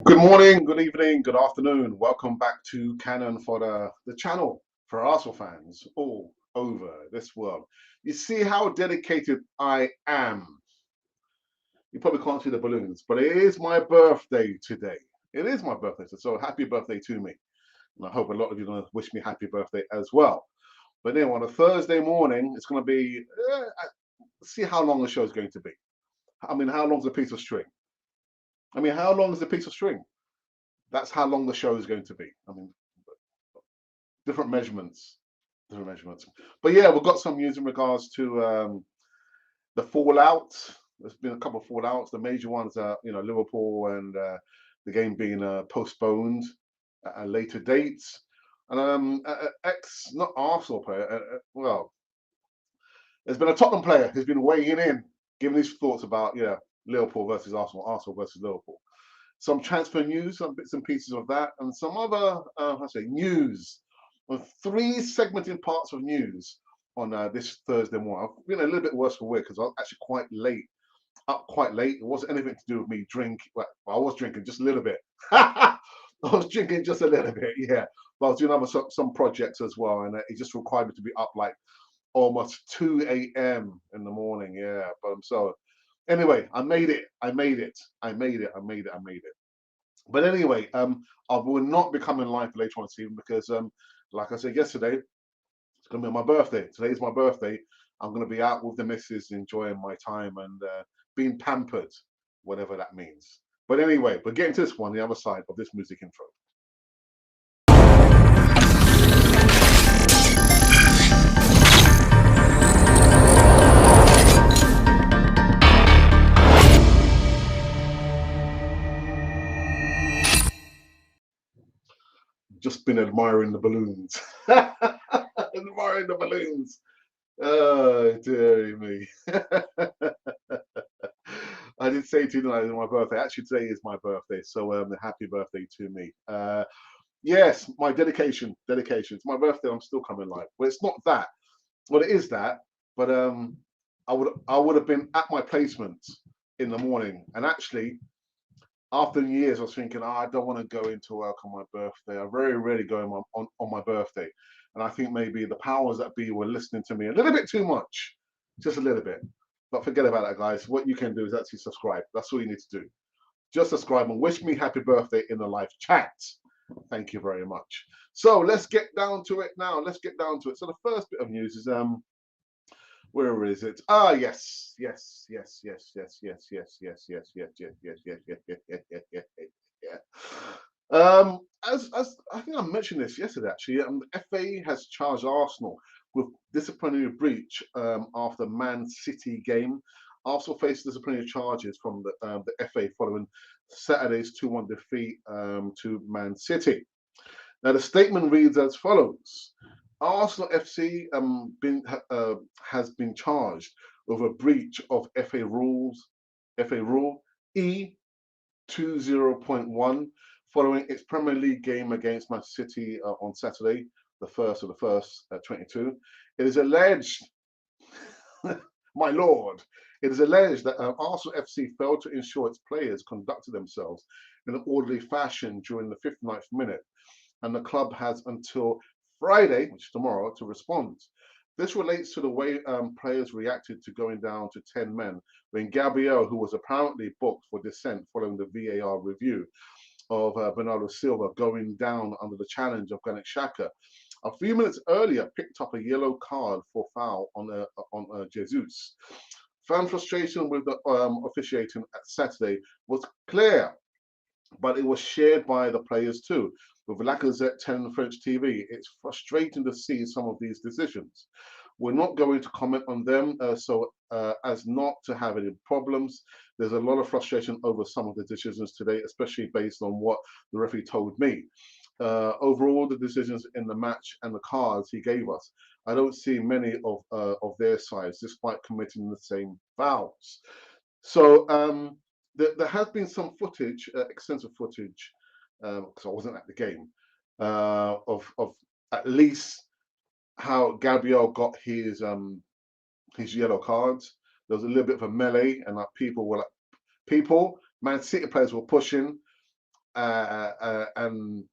Good morning, good evening, good afternoon. Welcome back to Canon for the channel for Arsenal fans all over this world. You see how dedicated I am. You probably can't see the balloons, but it is my birthday today. It is my birthday, so happy birthday to me. And I hope a lot of you are going to wish me happy birthday as well. But then on a Thursday morning, it's going to be, see how long the show is going to be. I mean, how long is a piece of string? I mean, how long is a piece of string? That's how long the show is going to be. I mean, different measurements, different measurements. But yeah, we've got some news in regards to the fallout. There's been a couple of fallouts. The major ones are, Liverpool and the game being postponed at a later date. And not Arsenal player, well, there's been a Tottenham player who's been weighing in, giving his thoughts about, Liverpool versus Arsenal, Arsenal versus Liverpool. Some transfer news, some bits and pieces of that, and some other, I say, news. Three segmented parts of news on this Thursday morning. I've been a little bit worse for wear because I was actually quite late, up quite late. It wasn't anything to do with me drink. Well, I was drinking just a little bit. I was drinking just a little bit, yeah. But I was doing some projects as well, and it just required me to be up like almost 2 a.m. in the morning, yeah. But so anyway, I made it. I made it. I made it. I made it. I made it. But anyway, I will not be coming live later on this evening because, like I said yesterday, it's going to be my birthday. Today's my birthday. I'm going to be out with the missus, enjoying my time and being pampered, whatever that means. But anyway, we're getting to this one, the other side of this music intro. Just been admiring the balloons. Admiring the balloons. Oh, dear me. I did say to you tonight it's my birthday. Actually, today is my birthday, so happy birthday to me. Yes, my dedication. It's my birthday. I'm still coming live. Well, it's not that. Well, it is that, but I would have been at my placement in the morning, and actually, after years, I was thinking, oh, I don't want to go into work on my birthday. I very rarely go on my birthday, and I think maybe the powers that be were listening to me a little bit too much, just a little bit. But forget about that, guys. What you can do is actually subscribe. That's all you need to do. Just subscribe and wish me happy birthday in the live chat. Thank you very much. So let's get down to it now. Let's get down to it. So the first bit of news is where is it? Ah, yes, yes, yes, yes, yes, yes, yes, yes, yes, yes, yes, yes, yes, yes, yes, yes, yes, yes, yes, yeah. As I think I mentioned this yesterday, actually, the FA has charged Arsenal with disciplinary breach after Man City game. Arsenal faced disciplinary charges from the FA following Saturday's 2-1 defeat to Man City. Now, the statement reads as follows: Arsenal FC has been charged with a breach of FA rule E20.1 following its Premier League game against Man City on Saturday, the first of the first 22. It is alleged, my lord, it is alleged that Arsenal FC failed to ensure its players conducted themselves in an orderly fashion during the 59th minute, and the club has until Friday, which is tomorrow, to respond. This relates to the way players reacted to going down to 10 men when Gabriel, who was apparently booked for dissent following the VAR review of Bernardo Silva going down under the challenge of Granit Xhaka, a few minutes earlier picked up a yellow card for foul on Jesus. Fan frustration with the officiating at Saturday was clear, but it was shared by the players too. With Lacazette telling French TV, it's frustrating to see some of these decisions. We're not going to comment on them so as not to have any problems. There's a lot of frustration over some of the decisions today, especially based on what the referee told me. Overall, the decisions in the match and the cards he gave us, I don't see many of their sides, despite committing the same fouls. So there has been some footage, extensive footage, because I wasn't at the game, of at least how Gabriel got his yellow cards. There was a little bit of a melee, and like people, Man City players were pushing. and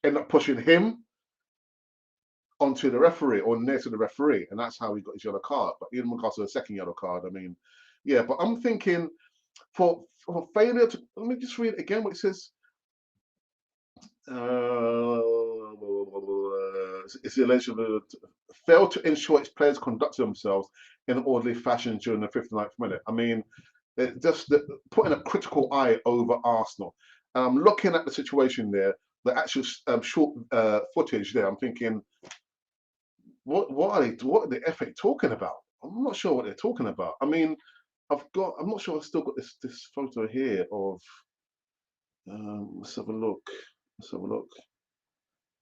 end up pushing him onto the referee or near to the referee, and that's how he got his yellow card. But in regards to the second yellow card, I mean, yeah. But I'm thinking for failure to, let me just read it again. What it says. It's the alleged failed to ensure its players conducted themselves in an orderly fashion during the 59th minute. I mean, just putting a critical eye over Arsenal. Looking at the situation there, the actual short footage there, I'm thinking, what are the FA talking about? I'm not sure what they're talking about. I mean, I'm not sure I've still got this photo here of. Let's have a look. Let's have a look.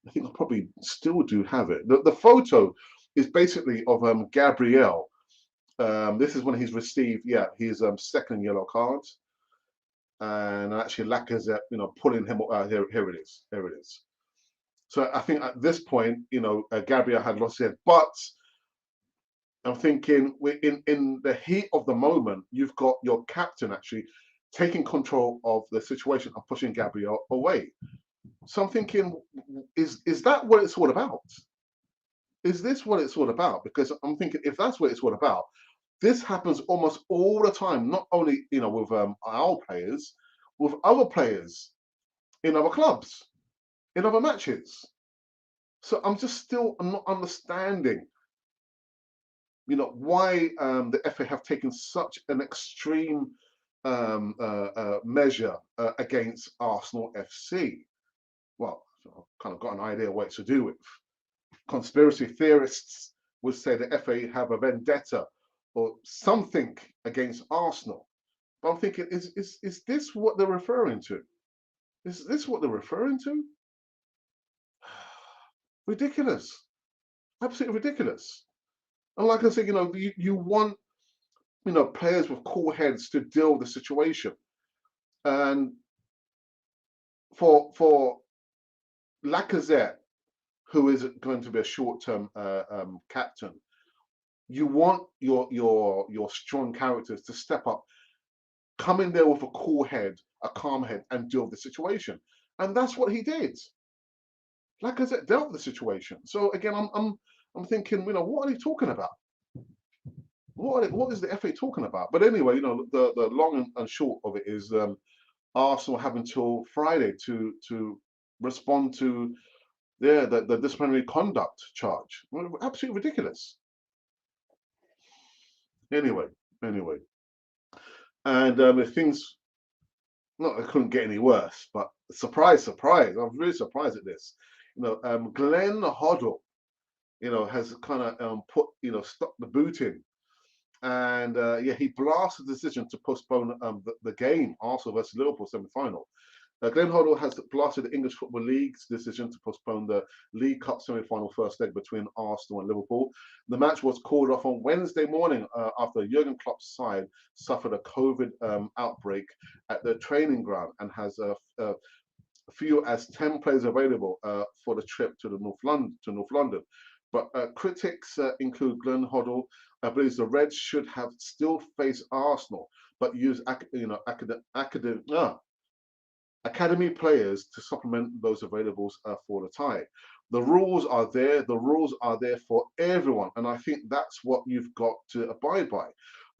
I think I probably still do have it. The photo is basically of Gabriel. This is when he's received, yeah, his second yellow card, and actually Lacazette, pulling him. Here it is. Here it is. So I think at this point, Gabriel had lost it, but I'm thinking in the heat of the moment, you've got your captain actually taking control of the situation and pushing Gabriel away. So I'm thinking, is that what it's all about? Is this what it's all about? Because I'm thinking, if that's what it's all about, this happens almost all the time. Not only with our players, with other players in other clubs, in other matches. So I'm not understanding, why the FA have taken such an extreme measure against Arsenal FC. Well, I've kind of got an idea what it's to do with. Conspiracy theorists would say the FA have a vendetta or something against Arsenal. But I'm thinking, is this what they're referring to? Is this what they're referring to? Ridiculous. Absolutely ridiculous. And like I said, you want, players with cool heads to deal with the situation. And for Lacazette, who is going to be a short-term captain, you want your strong characters to step up, come in there with a cool head, a calm head, and deal with the situation. And that's what he did. Lacazette dealt with the situation. So again, I'm thinking, what are they talking about? What is the FA talking about? But anyway, the long and short of it is Arsenal have until Friday to respond to the disciplinary conduct charge. Absolutely ridiculous. Anyway, and if things, not it couldn't get any worse, but surprise, surprise, I'm really surprised at this. Glenn Hoddle, has kind of put, stopped the booting, and yeah, he blasted the decision to postpone the game, Arsenal versus Liverpool semi-final. Glenn Hoddle has blasted the English Football League's decision to postpone the League Cup semi-final first leg between Arsenal and Liverpool. The match was called off on Wednesday morning after Jurgen Klopp's side suffered a COVID outbreak at the training ground and has few as 10 players available for the trip to North London. But critics include Glenn Hoddle, believes the Reds should have still faced Arsenal, but use academy players to supplement those available for the tie. The rules are there. The rules are there for everyone, and I think that's what you've got to abide by.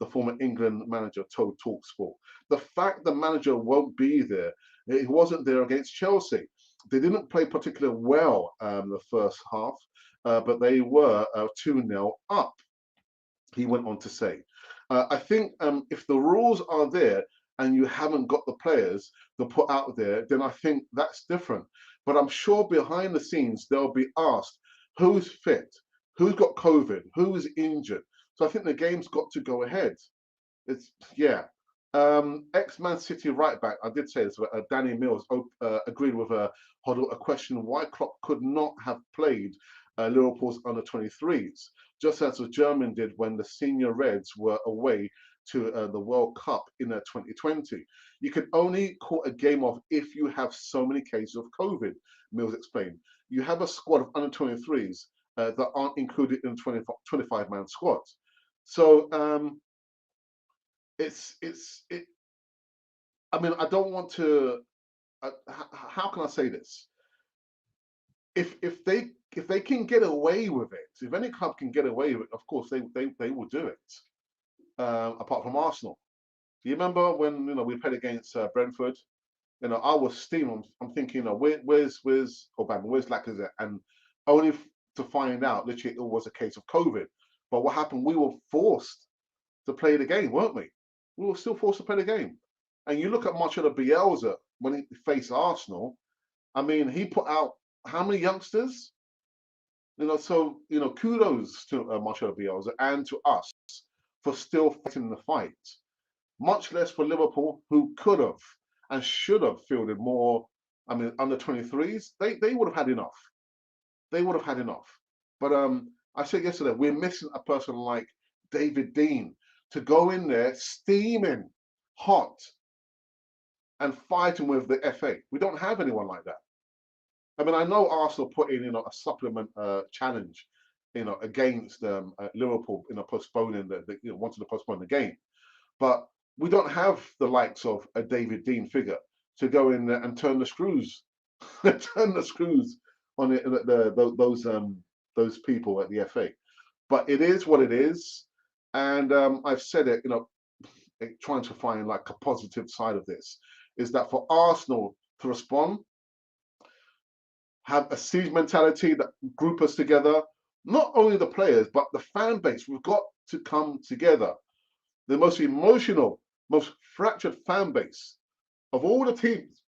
The former England manager told Talksport. The fact the manager won't be there, he wasn't there against Chelsea. They didn't play particularly well the first half, but they were 2-0 up, he went on to say. I think if the rules are there and you haven't got the players to put out there, then I think that's different. But I'm sure behind the scenes, they'll be asked who's fit, who's got COVID, who's injured. So I think the game's got to go ahead. Yeah. Ex-Man City right back, I did say this, but Danny Mills agreed with Hoddle a question why Klopp could not have played Liverpool's under 23s, just as the German did when the senior Reds were away to the World Cup in 2020. You can only call a game off if you have so many cases of COVID, Mills explained. You have a squad of under 23s that aren't included in 25-man squads. So I mean, I don't want to how can I say this? If they can get away with it, if any club can get away with it, of course they will do it. Apart from Arsenal, do you remember when we played against Brentford? I was steaming. I'm thinking, where's Obama, where's Lacazette, and only to find out, literally, it was a case of COVID. But what happened? We were forced to play the game, weren't we? We were still forced to play the game. And you look at Marcelo Bielsa when he faced Arsenal. I mean, he put out how many youngsters? So kudos to Marcelo Bielsa and to us for still fighting the fight. Much less for Liverpool, who could have and should have fielded more. I mean, under 23s, they would have had enough. They would have had enough. But I said yesterday, we're missing a person like David Dein to go in there steaming hot and fighting with the FA. We don't have anyone like that. I mean, I know Arsenal put in, a supplement challenge, against Liverpool, postponing wanted to postpone the game, but we don't have the likes of a David Dein figure to go in there and turn the screws, turn the screws on it, those people at the FA. But it is what it is, and I've said it, trying to find like a positive side of this is that for Arsenal to respond, have a siege mentality that group us together, not only the players, but the fan base. We've got to come together. The most emotional, most fractured fan base of all the teams,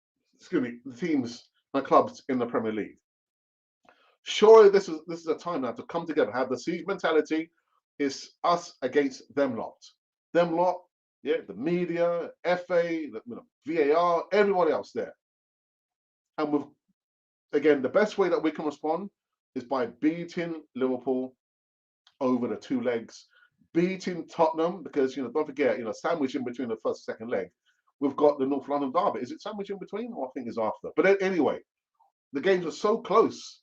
the teams and clubs in the Premier League. Surely this is a time now to come together, have the siege mentality. Is us against them lot. Them lot, yeah, the media, FA, VAR, everybody else there. And we've again, the best way that we can respond is by beating Liverpool over the two legs, beating Tottenham, because don't forget, sandwich in between the first and second leg, we've got the North London derby. Is it sandwich in between, or I think it's after? But anyway, the games are so close,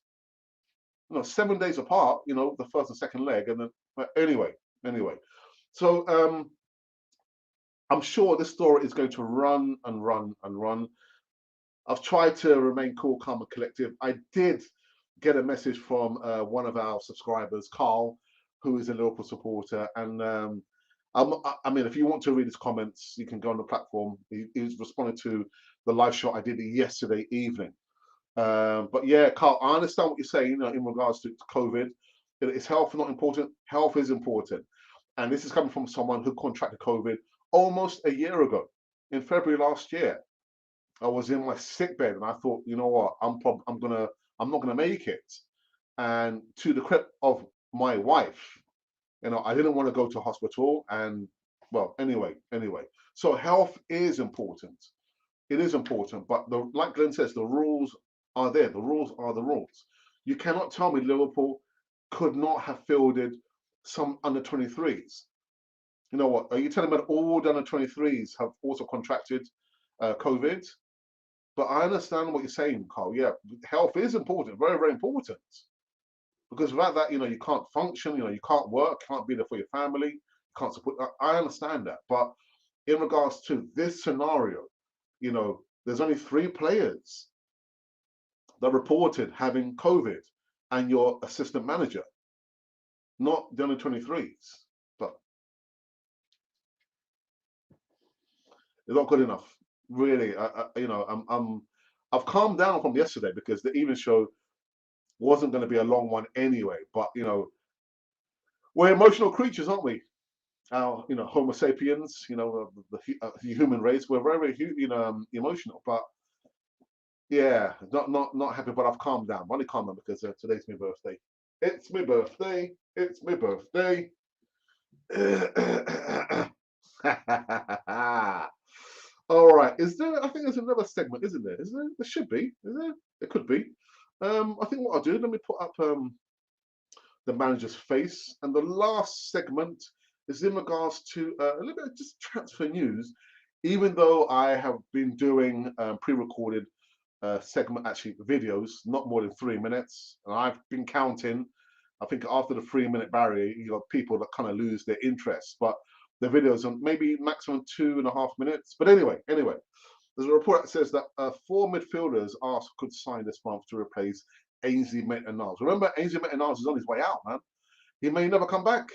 7 days apart. The first and second leg, and then anyway. So I'm sure this story is going to run and run and run. I've tried to remain cool, calm, and collective. I did get a message from one of our subscribers, Carl, who is a Liverpool supporter. And I mean, if you want to read his comments, you can go on the platform. He's responding to the live shot I did yesterday evening. But yeah, Carl, I understand what you're saying, in regards to COVID. Is health not important? Health is important. And this is coming from someone who contracted COVID almost a year ago, in February last year. I was in my sick bed and I thought, you know what, I'm not gonna make it. And to the credit of my wife, I didn't want to go to hospital. And well, anyway. So health is important. It is important. But like Glenn says, the rules are there. The rules are the rules. You cannot tell me Liverpool could not have fielded some under 23s. You know what? Are you telling me that all the under 23s have also contracted COVID? But I understand what you're saying, Carl. Yeah, health is important, very, very important. Because without that, you can't function, you can't work, can't be there for your family, can't support. I understand that. But in regards to this scenario, there's only 3 players that reported having COVID and your assistant manager, not the under 23s. But it's not good enough, really. I've calmed down from yesterday because the evening show wasn't going to be a long one anyway. But we're emotional creatures, aren't we? Our Homo sapiens, the human race. We're very, very emotional. But yeah, not happy. But I've calmed down. I'm only calm down because today's my birthday. It's my birthday. It's my birthday. All right. Is there? I think there's another segment, isn't there? Is there? There should be. Is there? It could be. I think what I'll do. Let me put up the manager's face, and the last segment is in regards to a little bit of just transfer news. Even though I have been doing pre-recorded segment, actually videos, not more than 3 minutes, and I've been counting. I think after the 3-minute barrier, you got people that kind of lose their interest. But the videos are maybe maximum 2.5 minutes. But anyway. There's a report that says that 4 midfielders Arsenal could sign this month to replace Ainsley Maitland-Niles. Remember, Ainsley Maitland-Niles is on his way out, man. He may never come back.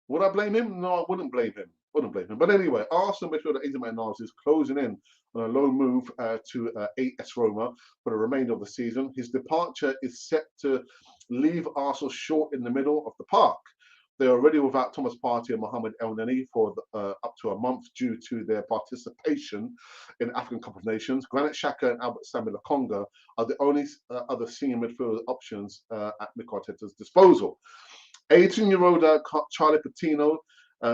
Would I blame him? No, I wouldn't blame him. Wouldn't blame him. But anyway, Arsenal midfielder Ainsley Maitland-Niles is closing in on a loan move to AS Roma for the remainder of the season. His departure is set to leave Arsenal short in the middle of the park. They are already without Thomas Partey and Mohamed El Neni for up to a month due to their participation in African Cup of Nations. Granit Xhaka and Albert Samuel Lokonga are the only other senior midfield options at Mikel Arteta's disposal. 18-year-old Charlie Coutinho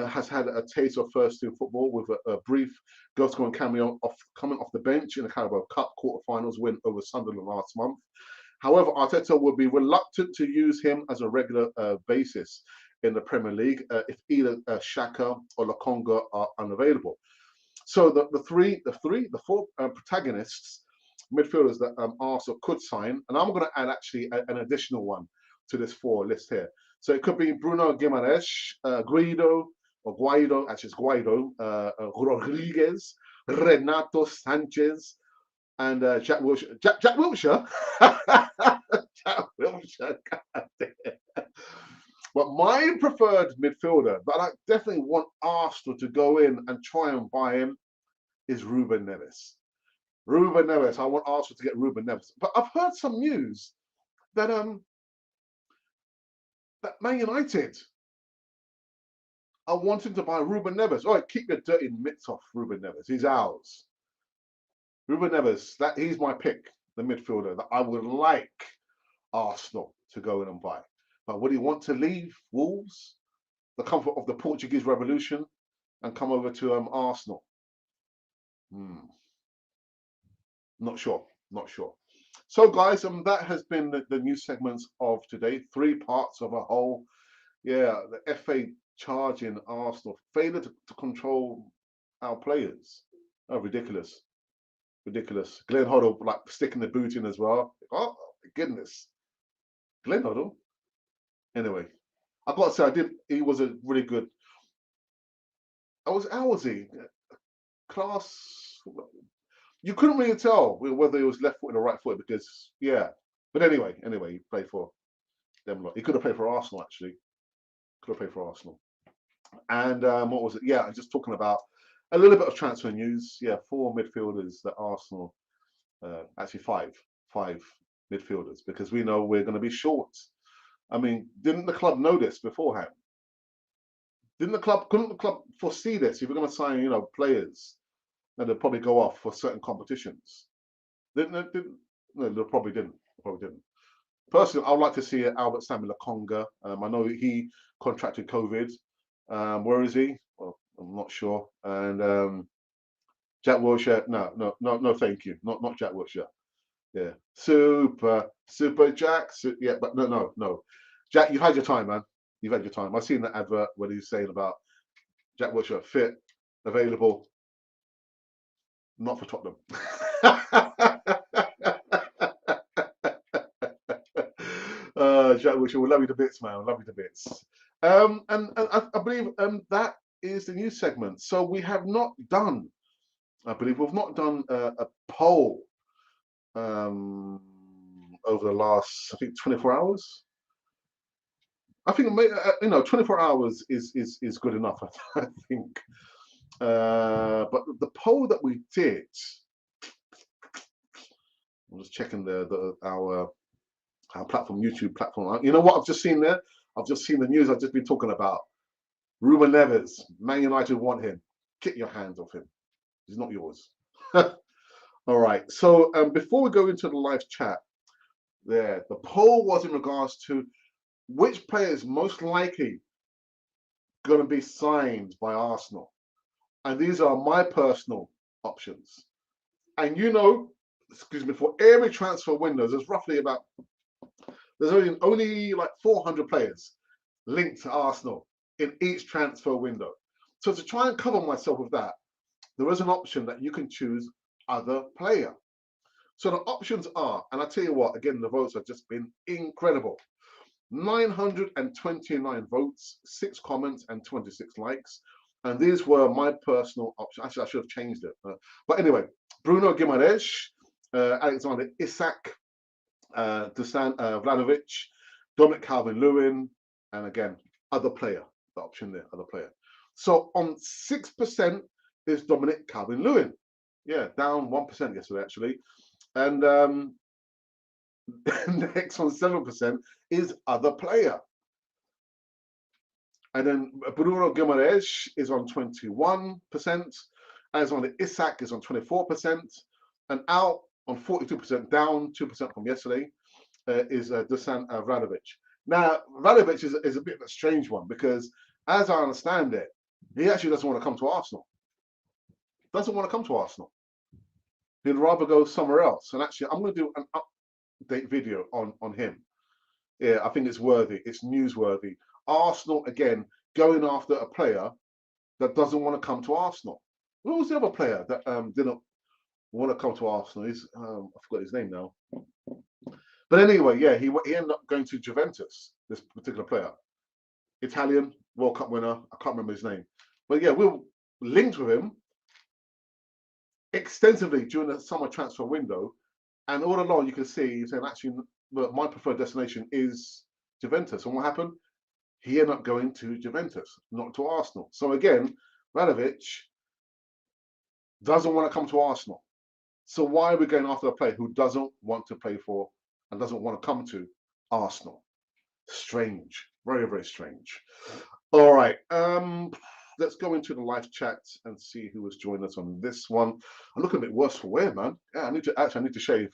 has had a taste of first-team football with a brief goal-scoring cameo coming off the bench in the Carabao Cup quarter-finals win over Sunderland last month. However, Arteta would be reluctant to use him as a regular basis in the Premier League if either Xhaka or Lokonga are unavailable. So the four protagonists, midfielders that Arsenal could sign, and I'm going to add actually an additional one to this 4 list here. So it could be Bruno Guimaraes, Guido, actually it's Guido, Rodriguez, Renato Sanchez, and Jack Wilshere. Jack Wilshere? Jack Wilshere, God damn. But my preferred midfielder that I definitely want Arsenal to go in and try and buy him is Ruben Neves. Ruben Neves. I want Arsenal to get Ruben Neves. But I've heard some news that that Man United are wanting to buy Ruben Neves. All right, keep your dirty mitts off Ruben Neves. He's ours. Ruben Neves, he's my pick, the midfielder that I would like Arsenal to go in and buy. But would he want to leave Wolves, the comfort of the Portuguese Revolution, and come over to Arsenal? Not sure. So, guys, that has been the news segments of today. 3 parts of a whole. Yeah, the FA charging Arsenal failure to control our players. Oh, ridiculous. Glenn Hoddle like sticking the boot in as well. Oh my goodness, Glenn Hoddle. Anyway, I got to say, he was a really good. How was he? Class. You couldn't really tell whether he was left foot or right foot because, yeah. But anyway, he played for them. He could have played for Arsenal actually. And what was it? Yeah, I'm just talking about a little bit of transfer news. Yeah, 4 midfielders that Arsenal, actually 5 midfielders, because we know we're going to be short. I mean, didn't the club know this beforehand? Couldn't the club foresee this? If we're going to sign, players, and they'll probably go off for certain competitions. No, they probably didn't. Personally, I would like to see Albert Samuel Lokonga. I know he contracted COVID. Where is he? Well, I'm not sure. And Jack Wilshere, no, thank you. Not Jack Wilshere. Yeah, super Jack. Yeah, but no. Jack, you've had your time, man. You've had your time. I've seen that advert where he's saying about Jack Wilshere fit, available, not for Tottenham. Jack Wilshere, we love you to bits, man. Love you to bits. And I believe that is the news segment. So we have not done, I believe we've not done a poll over the last, I think, 24 hours. I think 24 hours is good enough. I think. But the poll that we did, I'm just checking our platform, YouTube platform. You know what I've just seen there? I've just seen the news I've just been talking about. Ruben Neves, Man United want him. Get your hands off him. He's not yours. All right. So before we go into the live chat, the poll was in regards to which player is most likely going to be signed by Arsenal. And these are my personal options. And for every transfer window, there's only like 400 players linked to Arsenal in each transfer window. So to try and cover myself with that, there is an option that you can choose other player. So the options are, and I tell you what, again, the votes have just been incredible. 929 votes, 6 comments, and 26 likes. And these were my personal options. Actually, I should have changed it. But anyway, Bruno Guimaraes, Alexander Isak, Dusan Vlahovic, Dominic Calvert-Lewin, and again, other player, the option there, other player. So on 6% is Dominic Calvert-Lewin. Yeah, down 1% yesterday, actually. And next on 7% is other player. And then Bruno Guimaraes is on 21%. Alexander Isak is on 24%. And out on 42%, down 2% from yesterday, is Dusan Vlahovic. Now, Vlahovic is a bit of a strange one because, as I understand it, he actually doesn't want to come to Arsenal. Doesn't want to come to Arsenal. He'd rather go somewhere else. And actually, I'm going to do an update video on him. Yeah, I think it's worthy. It's newsworthy. Arsenal, again, going after a player that doesn't want to come to Arsenal. What was the other player that didn't want to come to Arsenal? I forgot his name now. But anyway, yeah, he ended up going to Juventus, this particular player. Italian World Cup winner. I can't remember his name. But yeah, we were linked with him extensively during the summer transfer window. And all along, you can see he's saying, actually, my preferred destination is Juventus. And what happened? He ended up going to Juventus, not to Arsenal. So again, Vlahovic doesn't want to come to Arsenal. So why are we going after a player who doesn't want to play for and doesn't want to come to Arsenal? Strange, very, very strange. All right, let's go into the live chat and see who has joined us on this one. I'm looking a bit worse for wear, man. Yeah, I need to shave.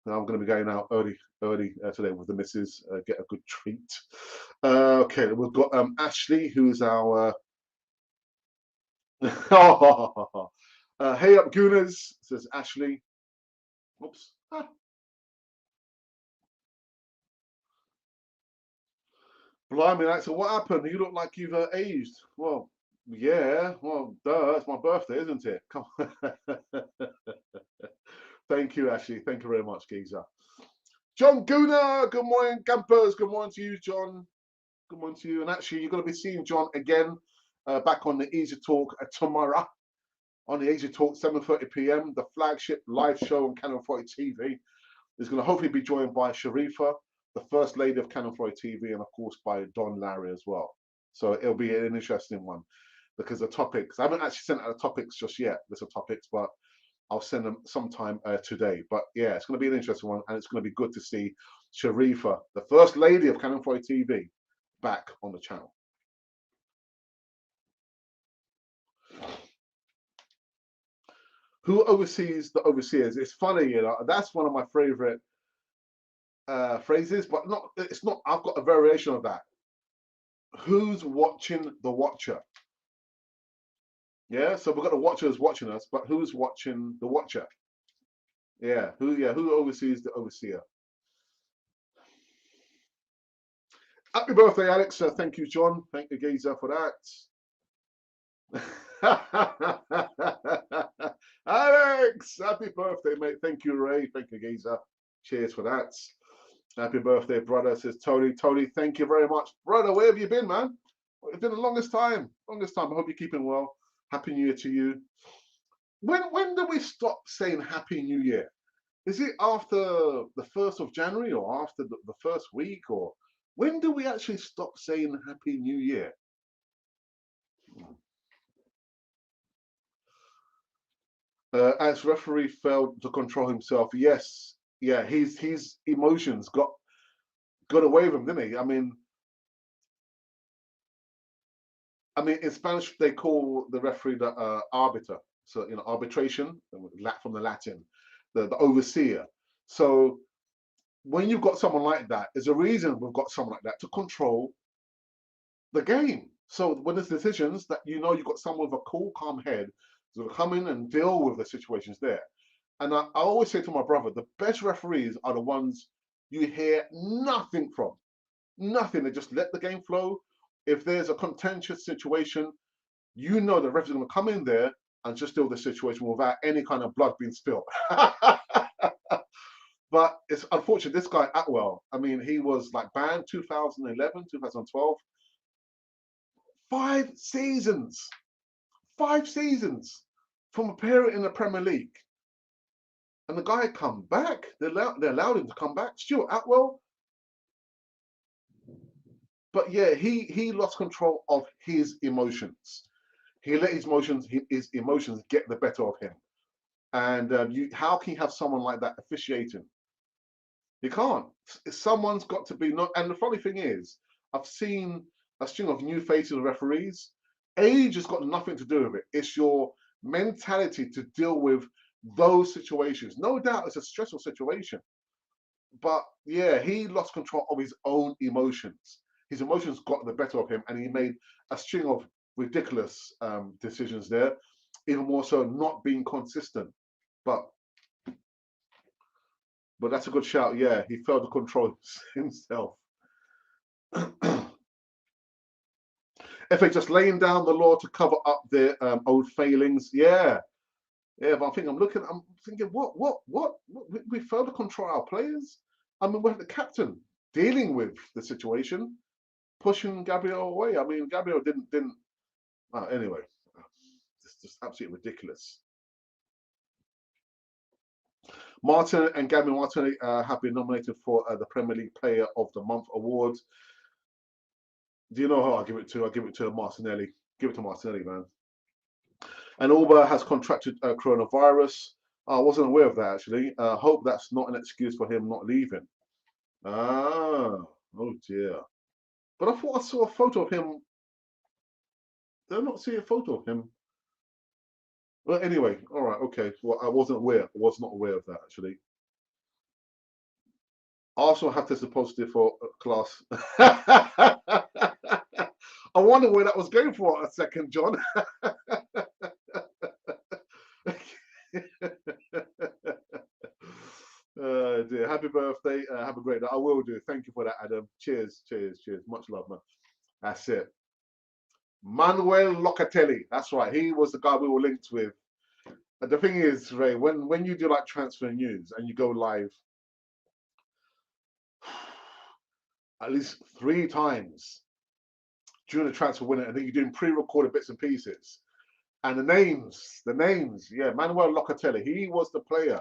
I'm going to be going out early today with the missus, get a good treat. Okay, we've got Ashley, who's our hey up Gooners, says Ashley. Oops. Ah. Blimey, like, so what happened? You look like you've aged. Well, yeah, well, duh, it's my birthday, isn't it? Come on. Thank you, Ashley. Thank you very much, Geezer. John Gooner, good morning, campers. Good morning to you, John. Good morning to you. And actually, you're going to be seeing John again back on the Easy Talk tomorrow. On the Easy Talk, 7:30 p.m., the flagship live show on Canon 40 TV. Is going to hopefully be joined by Sharifa, the First Lady of Canon 40 TV, and of course by Don Larry as well. So it'll be an interesting one because the topics, I haven't actually sent out the topics just yet. There's a topics, but I'll send them sometime today. But yeah, it's going to be an interesting one, and it's going to be good to see Sharifa, the First Lady of Canon 40 TV, back on the channel. Who oversees the overseers? It's funny, you know, that's one of my favorite phrases, but not, it's not, I've got a variation of that. Who's watching the watcher? Yeah, so we've got the watchers watching us, but who's watching the watcher? Yeah, who oversees the overseer? Happy birthday, Alex. Thank you, John. Thank you, Geezer, for that. Alex, happy birthday, mate. Thank you, Ray. Thank you, Geezer. Cheers for that. Happy birthday, brother, says Tony. Tony, thank you very much. Brother, where have you been, man? It's been the longest time. Longest time. I hope you're keeping well. Happy New Year to you. When do we stop saying Happy New Year? Is it after the 1st of January or after the first week? Or when do we actually stop saying Happy New Year? As referee failed to control himself. Yes. Yeah, his emotions got away with him, didn't he? I mean, in Spanish, they call the referee the arbiter. So, you know, arbitration, from the Latin, the overseer. So when you've got someone like that, there's a reason we've got someone like that to control the game. So when there's decisions that you know you've got someone with a cool, calm head to come in and deal with the situations there. And I always say to my brother, the best referees are the ones you hear nothing from. Nothing. They just let the game flow. If there's a contentious situation, you know the referee's going to come in there and just deal with the situation without any kind of blood being spilled. But it's unfortunate, this guy Atwell, I mean, he was like banned 2011, 2012. 5 seasons. 5 seasons from appearing in the Premier League. and the guy come back. They allowed him to come back. Stuart Atwell, but yeah, he lost control of his emotions. He let his emotions get the better of him. And how can you have someone like that officiating? You can't. Someone's got to be not. And the funny thing is, I've seen a string of new faces of referees. Age has got nothing to do with it. It's your mentality to deal with those situations. No doubt it's a stressful situation, but yeah, he lost control of his own emotions. His emotions got the better of him, and he made a string of ridiculous decisions there. Even more so, not being consistent. But that's a good shout. Yeah, he failed to control himself. FA just laying down the law to cover up their old failings. Yeah, yeah. But I'm thinking, what? We failed to control our players. I mean, we're the captain dealing with the situation, pushing Gabriel away. I mean, Gabriel didn't. Anyway, it's just absolutely ridiculous. Martin and Gavin Martinelli have been nominated for the Premier League Player of the Month award. Do you know who I'll give it to? I'll give it to Martinelli. Give it to Martinelli, man. And Auba has contracted coronavirus. I wasn't aware of that, actually. Hope that's not an excuse for him not leaving. Ah, oh dear. But I thought I saw a photo of him. Did I not see a photo of him? Well, anyway, all right, okay. Well, I wasn't aware. I was not aware of that, actually. Arsenal have tested positive for class. I wonder where that was going for a second, John. Dear. Happy birthday. Have a great day. I will do. Thank you for that, Adam. Cheers, cheers, cheers. Much love, man. That's it. Manuel Locatelli. That's right. He was the guy we were linked with. But the thing is, Ray, when you do like transfer news and you go live at least 3 times during the transfer window, and then you're doing pre-recorded bits and pieces. And the names, yeah, Manuel Locatelli, he was the player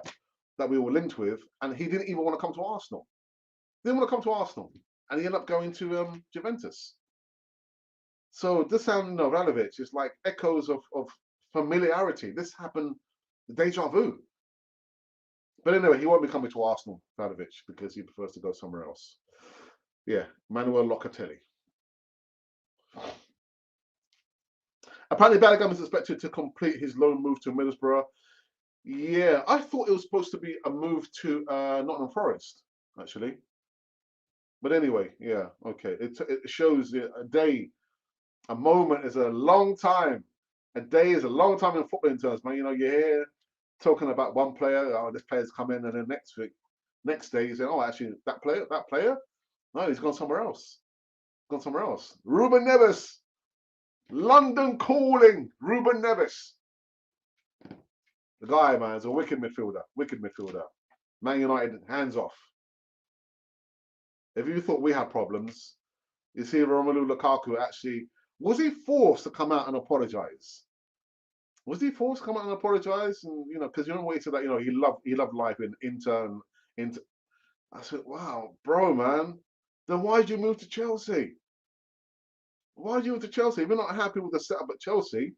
that we were linked with, and he didn't even want to come to Arsenal. Didn't want to come to Arsenal, and he ended up going to Juventus. So this sound, Ralovic is like echoes of familiarity. This happened, deja vu. But anyway, he won't be coming to Arsenal, Vlahovic, because he prefers to go somewhere else. Yeah, Manuel Locatelli. Apparently, Bellingham is expected to complete his loan move to Middlesbrough. Yeah, I thought it was supposed to be a move to Nottingham Forest, actually. But anyway, yeah, okay. It shows a day, a moment is a long time. A day is a long time in football in terms, man. You're here talking about one player, oh, this player's come in, and then next day, you say, oh, actually, that player, no, he's gone somewhere else. Gone somewhere else. Ruben Neves, London calling, Ruben Neves. The guy, man, is a wicked midfielder. Wicked midfielder. Man United, hands off. If you thought we had problems, you see Romelu Lukaku actually, was he forced to come out and apologise? Was he forced to come out and apologise? And because you know what he said that he loved life in Inter and Inter. I said, wow, bro, man. Then why did you move to Chelsea? Why did you move to Chelsea? If you're not happy with the setup at Chelsea,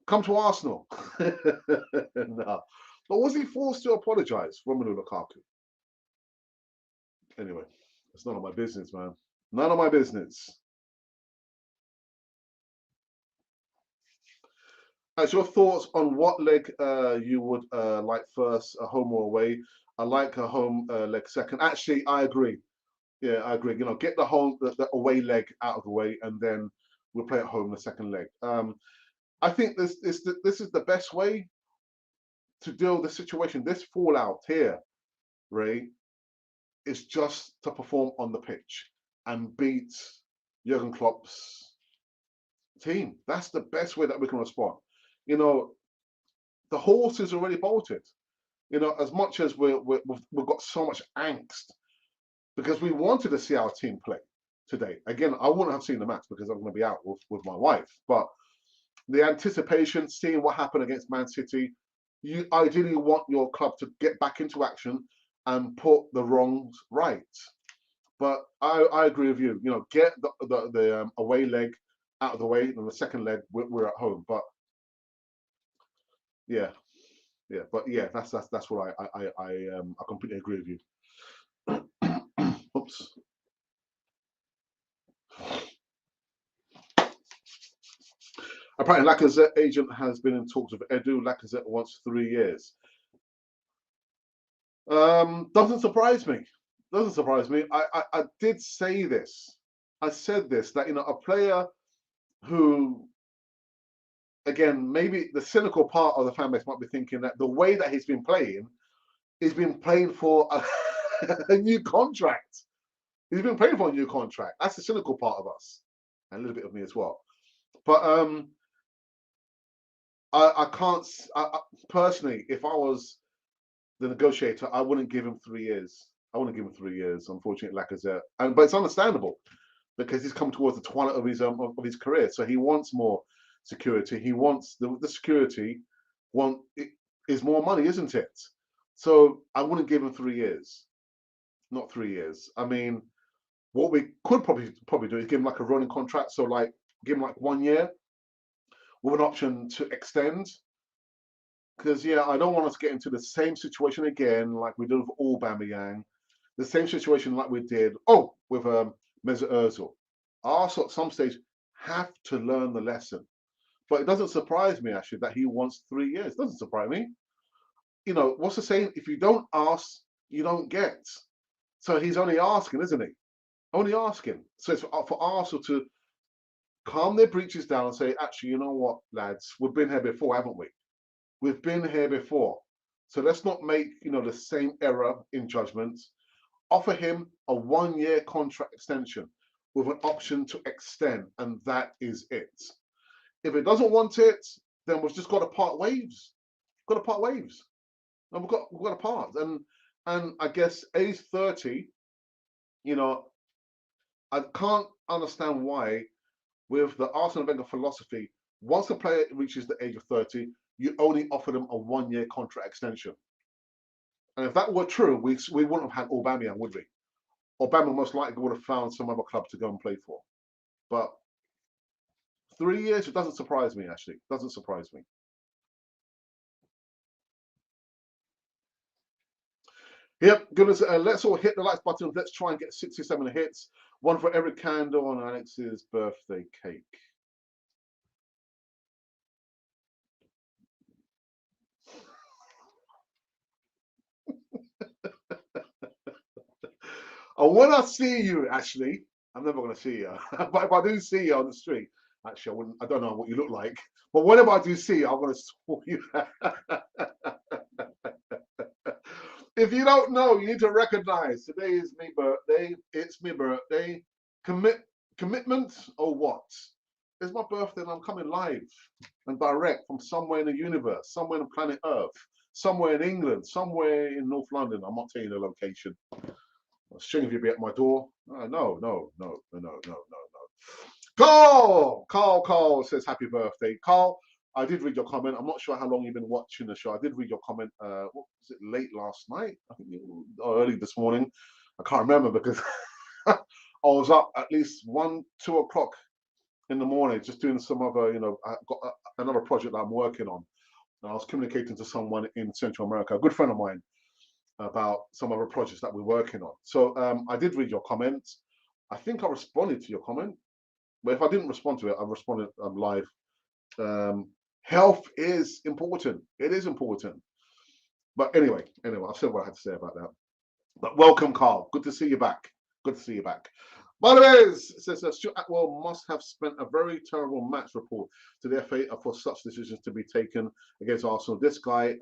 come to Arsenal. No. But was he forced to apologise, Romelu Lukaku? Anyway, it's none of my business, man. None of my business. Your thoughts on what leg you would like first, a home or away? I like a home leg second. Actually, I agree. Yeah, I agree. Get the away leg out of the way, and then we'll play at home the second leg. I think this is the best way to deal with the situation. This fallout here, Ray, is just to perform on the pitch and beat Jurgen Klopp's team. That's the best way that we can respond. The horse is already bolted. As much as we've got so much angst because we wanted to see our team play today. Again, I wouldn't have seen the match because I'm going to be out with my wife. But the anticipation, seeing what happened against Man City, You ideally want your club to get back into action and put the wrongs right. But I agree with you. You know, get the away leg out of the way, and the second leg we're at home. But yeah, yeah, but yeah, that's what I completely agree with you. Oops. Apparently, Lacazette agent has been in talks with Edu. Lacazette wants 3 years. Doesn't surprise me. Doesn't surprise me. I did say this. I said this, that a player who, again, maybe the cynical part of the fan base might be thinking that the way that he's been playing for a new contract. He's been playing for a new contract. That's the cynical part of us, and a little bit of me as well. But I can't. Personally, if I was the negotiator, I wouldn't give him 3 years. I wouldn't give him 3 years. Unfortunately, Lacazette, but it's understandable because he's come towards the twilight of his career, so he wants more security. He wants the security. Is more money, isn't it? So I wouldn't give him 3 years. Not 3 years. I mean, what we could probably do is give him like a running contract. So like give him like 1 year with an option to extend. Because yeah, I don't want us to get into the same situation again like we did with Aubameyang, the same situation like we did with Mesut Ozil. Arsenal at some stage have to learn the lesson. But it doesn't surprise me actually that he wants 3 years. It doesn't surprise me. What's the saying? If you don't ask, you don't get. So he's only asking, isn't he? Only asking. So it's for Arsenal to calm their breeches down and say, actually, you know what, lads, we've been here before, haven't we? We've been here before. So let's not make, the same error in judgment. Offer him a 1 year contract extension with an option to extend, and that is it. If it doesn't want it, then we've just got to part ways. Got to part ways. And we've got to part. And I guess age 30, I can't understand why, with the Arsene Wenger philosophy, once a player reaches the age of 30, you only offer them a 1 year contract extension. And if that were true, we wouldn't have had Aubameyang, would we? Aubameyang most likely would have found some other club to go and play for. But 3 years, it doesn't surprise me, actually. It doesn't surprise me. Yep, goodness, let's all hit the likes button. Let's try and get 67 hits. One for every candle on Alex's birthday cake. And when I see you, Ashley, I'm never going to see you. But if I do see you on the street, actually, I don't know what you look like. But whenever I do see you, I'm going to stalk you. If you don't know, you need to recognize today is my birthday. It's my birthday. Commitment or what? It's my birthday and I'm coming live and direct from somewhere in the universe, somewhere on planet Earth, somewhere in England, somewhere in North London. I'm not telling you the location. A string of you be at my door. No. Carl says happy birthday. Carl, I did read your comment. I'm not sure how long you've been watching the show. I did read your comment. What was it, late last night? I think or early this morning. I can't remember because I was up at least 2 o'clock in the morning just doing some other, I got another project that I'm working on. And I was communicating to someone in Central America, a good friend of mine, about some other projects that we're working on. So I did read your comments. I think I responded to your comment. But if I didn't respond to it, I responded live. Health is important. It is important. But anyway, I've said what I had to say about that. But welcome, Carl. Good to see you back. Good to see you back. By the way, it says Stuart Atwell must have spent a very terrible match report to the FA for such decisions to be taken against Arsenal. This guy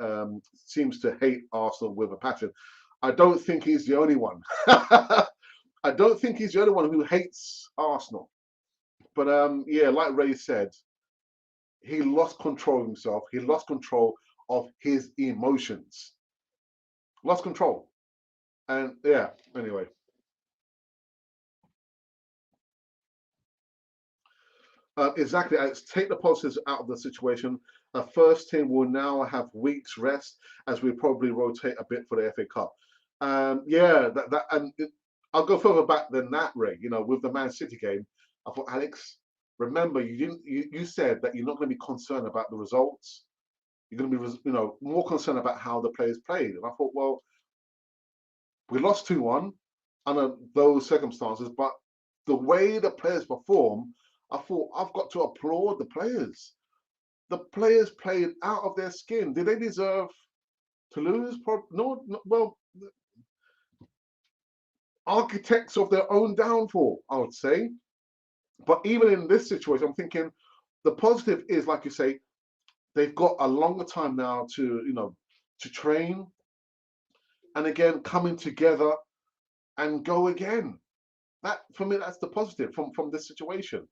seems to hate Arsenal with a passion. I don't think he's the only one. I don't think he's the only one who hates Arsenal. But yeah, like Ray said, he lost control of himself. He lost control of his emotions. Lost control. And yeah, anyway. Exactly. Take the positives out of the situation A first team will now have weeks rest as we probably rotate a bit for the FA Cup. Yeah, I'll go further back than that, Ray. You know, with the Man City game, I thought, Alex, remember you didn't. You said that you're not going to be concerned about the results. You're going to be, more concerned about how the players played. And I thought, well, we lost 2-1 under those circumstances, but the way the players perform, I thought I've got to applaud the players. The players played out of their skin. Did they deserve to lose? No, no, well, architects of their own downfall, I would say. But even in this situation, I'm thinking the positive is, like you say, they've got a longer time now to, to train, and again coming together and go again. That, for me, that's the positive from this situation.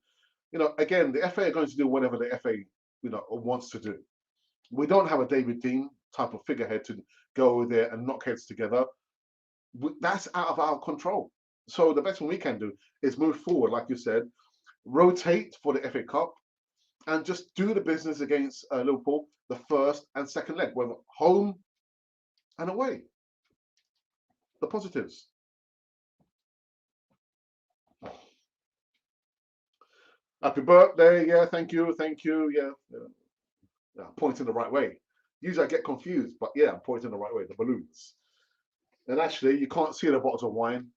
Again, the FA are going to do whatever the FA wants to do. We don't have a David Dean type of figurehead to go there and knock heads together. That's out of our control. So the best thing we can do is move forward, like you said, rotate for the FA Cup, and just do the business against Liverpool, the first and second leg, whether home and away. The positives. Happy birthday, yeah, thank you, yeah, pointing the right way. Usually I get confused, but yeah, I'm pointing the right way, the balloons. And actually, you can't see the bottles of wine.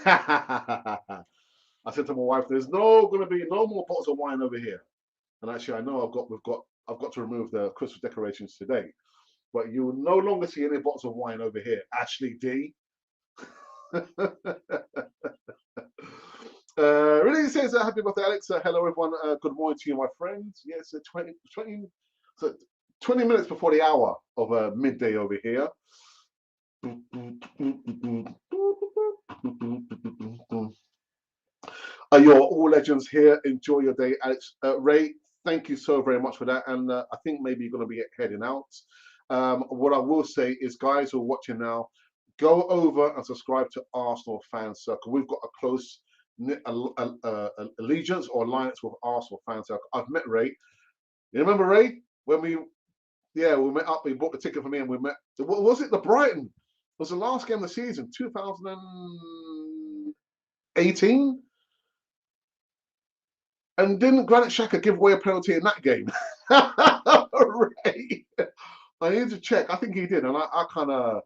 I said to my wife, "There's going to be no more bottles of wine over here." And actually, I know I've got to remove the Christmas decorations today. But you will no longer see any bottles of wine over here. Ashley D. Really says happy birthday, Alex. Hello, everyone. Good morning to you, my friends. Yes, 20 minutes before the hour of midday over here. You're all legends here. Enjoy your day, Alex. Ray, thank you so very much for that. And I think maybe you're going to be heading out. What I will say is, guys who are watching now, go over and subscribe to Arsenal Fan Circle. We've got a close allegiance or alliance with Arsenal Fan Circle. I've met Ray. You remember Ray when we met up. He bought the ticket for me, and we met. What was it? The Brighton. It was the last game of the season, 2018. And didn't Granit Xhaka give away a penalty in that game? Ray. I need to check. I think he did, and I kind of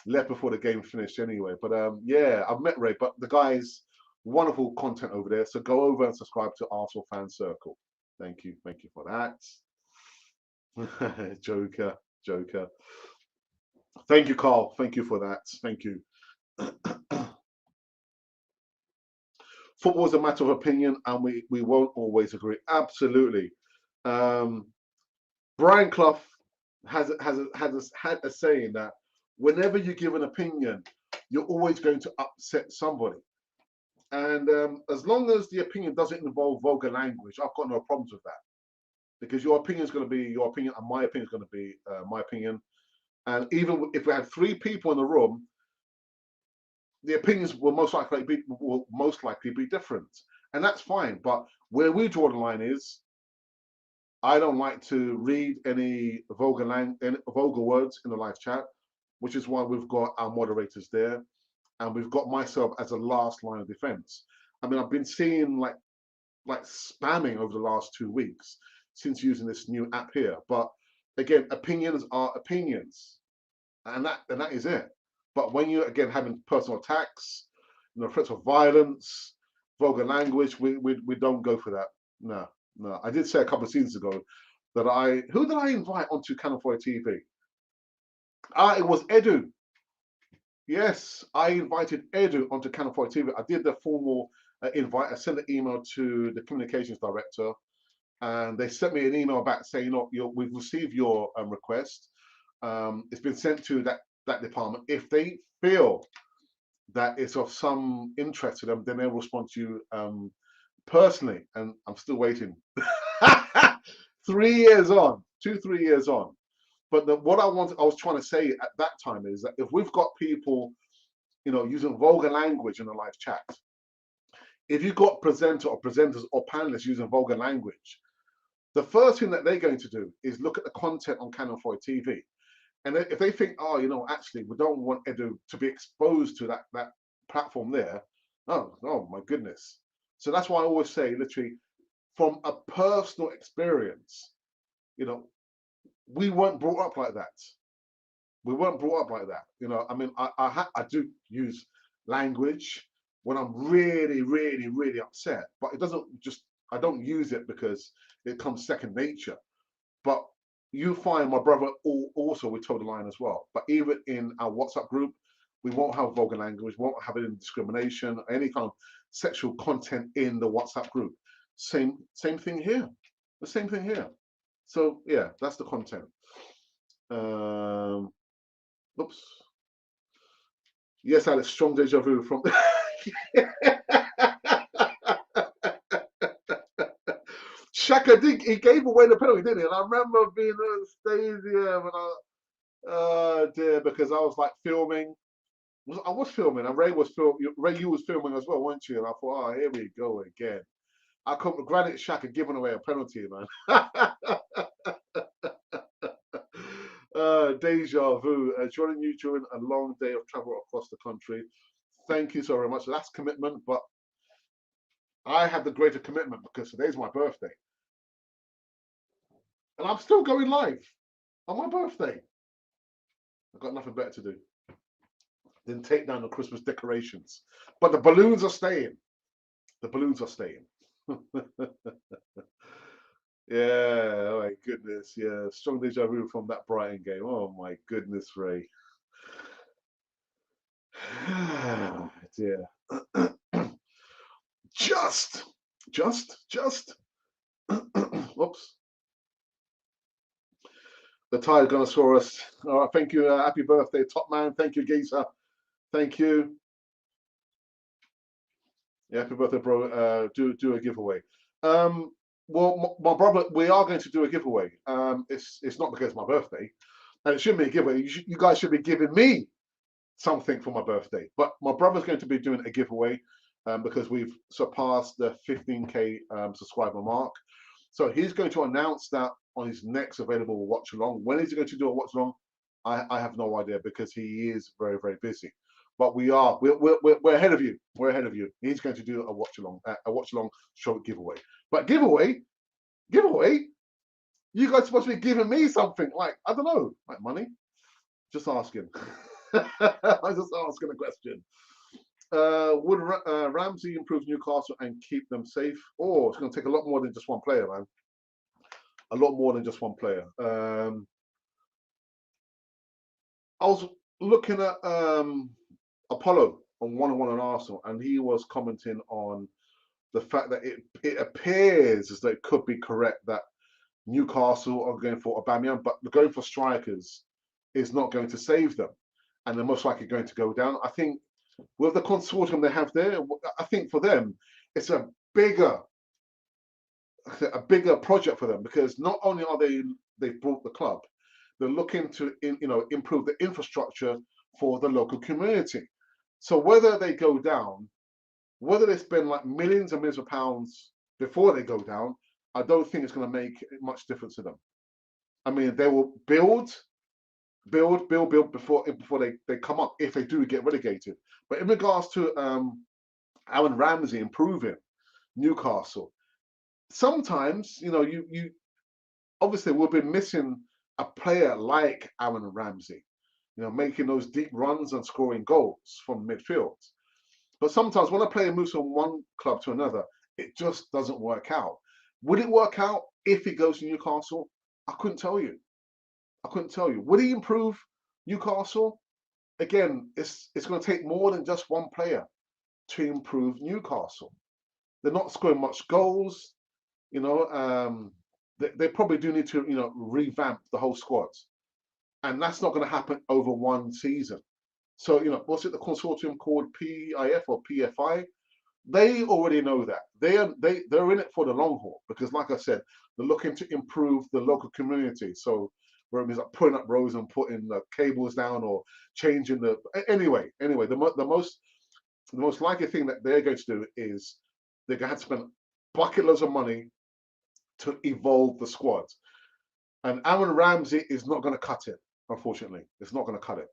left before the game finished anyway. But yeah, I've met Ray, but the guy's wonderful content over there. So go over and subscribe to Arsenal Fan Circle. Thank you for that. Joker. Thank you, Carl. Thank you for that. Thank you. Football is a matter of opinion, and we won't always agree. Absolutely. Brian Clough had a saying that whenever you give an opinion, you're always going to upset somebody. And as long as the opinion doesn't involve vulgar language, I've got no problems with that. Because your opinion is going to be your opinion, and my opinion is going to be my opinion. And even if we had 3 people in the room, the opinions will most likely be different, and that's fine. But where we draw the line is, I don't like to read any vulgar words in the live chat, which is why we've got our moderators there, and we've got myself as a last line of defense. I mean, I've been seeing like spamming over the last 2 weeks since using this new app here. But again, opinions are opinions, and that is it. But when you're again having personal attacks, threats of violence, vulgar language, we don't go for that. No. I did say a couple of seasons ago that who did I invite onto Canon 4 TV? It was Edu. Yes, I invited Edu onto Canon 4 TV. I did the formal invite. I sent an email to the communications director, and they sent me an email back saying, we've received your request. It's been sent to that department. If they feel that it's of some interest to them, then they'll respond to you personally. And I'm still waiting. 3 years on, 2-3 years on. But what I was trying to say at that time is that if we've got people, using vulgar language in the live chat, if you've got presenters or panelists using vulgar language, the first thing that they're going to do is look at the content on Canon 4 TV. And if they think, oh, actually, we don't want Edu to be exposed to that platform there, oh my goodness. So that's why I always say, literally, from a personal experience, we weren't brought up like that. We weren't brought up like that. I mean, I do use language when I'm really, really, really upset, but it doesn't just, I don't use it because it comes second nature. But you find my brother also would toe the line as well. But even in our WhatsApp group, we won't have vulgar language, won't have any discrimination, any kind of sexual content in the WhatsApp group. Same thing here. The same thing here. So yeah, that's the content. Oops. Yes, Alex, strong deja vu from. Shaka did. He gave away the penalty, didn't he? And I remember being at the stadium, and dear, because I was like filming. I was filming, and Ray was filming. Ray, you was filming as well, weren't you? And I thought, oh, here we go again. I couldn't. Granted, Shaka giving away a penalty, man. Deja vu. Joining you during a long day of travel across the country. Thank you so very much. That's commitment, but I had the greater commitment because today's my birthday. And I'm still going live on my birthday. I've got nothing better to do than take down the Christmas decorations. But the balloons are staying. The balloons are staying. Yeah, oh my goodness. Yeah, strong deja vu from that Brighton game. Oh my goodness, Ray. Dear. Just. Whoops. The tide gonna score us. All right, thank you. Happy birthday, top man. Thank you, Geezer. Thank you. Yeah, happy birthday, bro. Do a giveaway. Well, my brother, we are going to do a giveaway. It's not because it's my birthday, and it shouldn't be a giveaway. You guys should be giving me something for my birthday. But my brother's going to be doing a giveaway because we've surpassed the 15K subscriber mark. So he's going to announce that on his next available watch along. When is he going to do a watch along? I have no idea because he is very, very busy. But we're ahead of you. We're ahead of you. He's going to do a watch along show giveaway. But giveaway, you guys supposed to be giving me something like, I don't know, like money. Just asking. I'm just asking a question. Would Ramsey improve Newcastle and keep them safe? Oh, it's going to take a lot more than just one player, man. A lot more than just one player. I was looking at Apollo on one-on-one on Arsenal, and he was commenting on the fact that it appears as though it could be correct that Newcastle are going for Aubameyang, but going for strikers is not going to save them, and they're most likely going to go down. I think with the consortium they have there, I think for them it's a bigger project for them because not only are they've brought the club, they're looking to improve the infrastructure for the local community. So whether they go down, whether they spend like millions and millions of pounds before they go down, I don't think it's going to make much difference to them. I mean, they will build before they come up if they do get relegated. But in regards to Aaron Ramsey improving Newcastle, sometimes you obviously we've been missing a player like Aaron Ramsey, making those deep runs and scoring goals from midfield. But sometimes when a player moves from one club to another, it just doesn't work out. Would it work out if he goes to Newcastle? I couldn't tell you. Would he improve Newcastle? Again, it's going to take more than just one player to improve Newcastle. They're not scoring much goals. They probably do need to revamp the whole squad, and that's not going to happen over one season. So what's it the consortium called PIF or PFI? They already know that they're in it for the long haul because, like I said, they're looking to improve the local community. So whether it's like putting up roads and putting the cables down or changing the anyway, the most likely thing that they're going to do is they're going to have to spend bucket loads of money to evolve the squad. And Aaron Ramsey is not going to cut it, unfortunately. It's not going to cut it.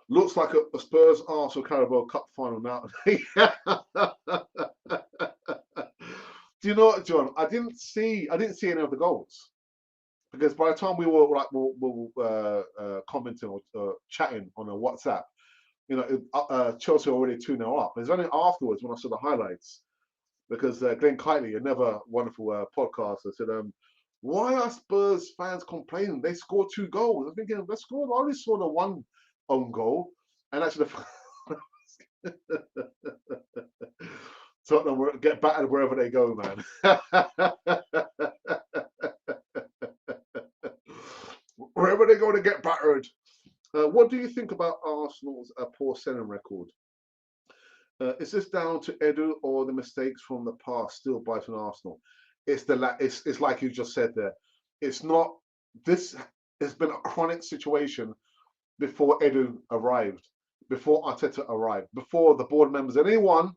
Looks like a Spurs Arsenal Carabao Cup final now. Do you know what, John? I didn't see any of the goals because by the time we were like commenting or chatting on a WhatsApp, you know, Chelsea already 2-0 up. It's only afterwards when I saw the highlights because Glenn Kitely, another wonderful podcaster, said, "Why are Spurs fans complaining? They scored 2 goals." I'm thinking, they scored. I only saw the one own goal, and actually, Tottenham get battered wherever they go, man. Wherever they go to get battered. What do you think about Arsenal's poor selling record? Is this down to Edu or the mistakes from the past still biting Arsenal? It's like you just said there. It's not. This has been a chronic situation before Edu arrived, before Arteta arrived, before the board members and anyone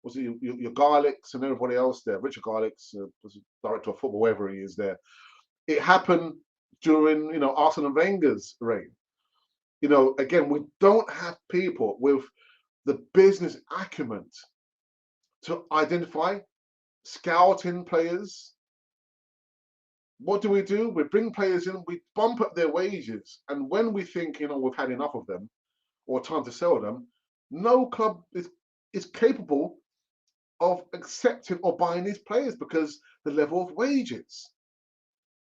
was it your Garlics and everybody else there. Richard Garlics, was director of football, wherever he is there. It happened during Arsene and Wenger's reign. Again, we don't have people with the business acumen to identify, scouting players. What do? We bring players in, we bump up their wages, and when we think we've had enough of them or time to sell them, no club is capable of accepting or buying these players because the level of wages.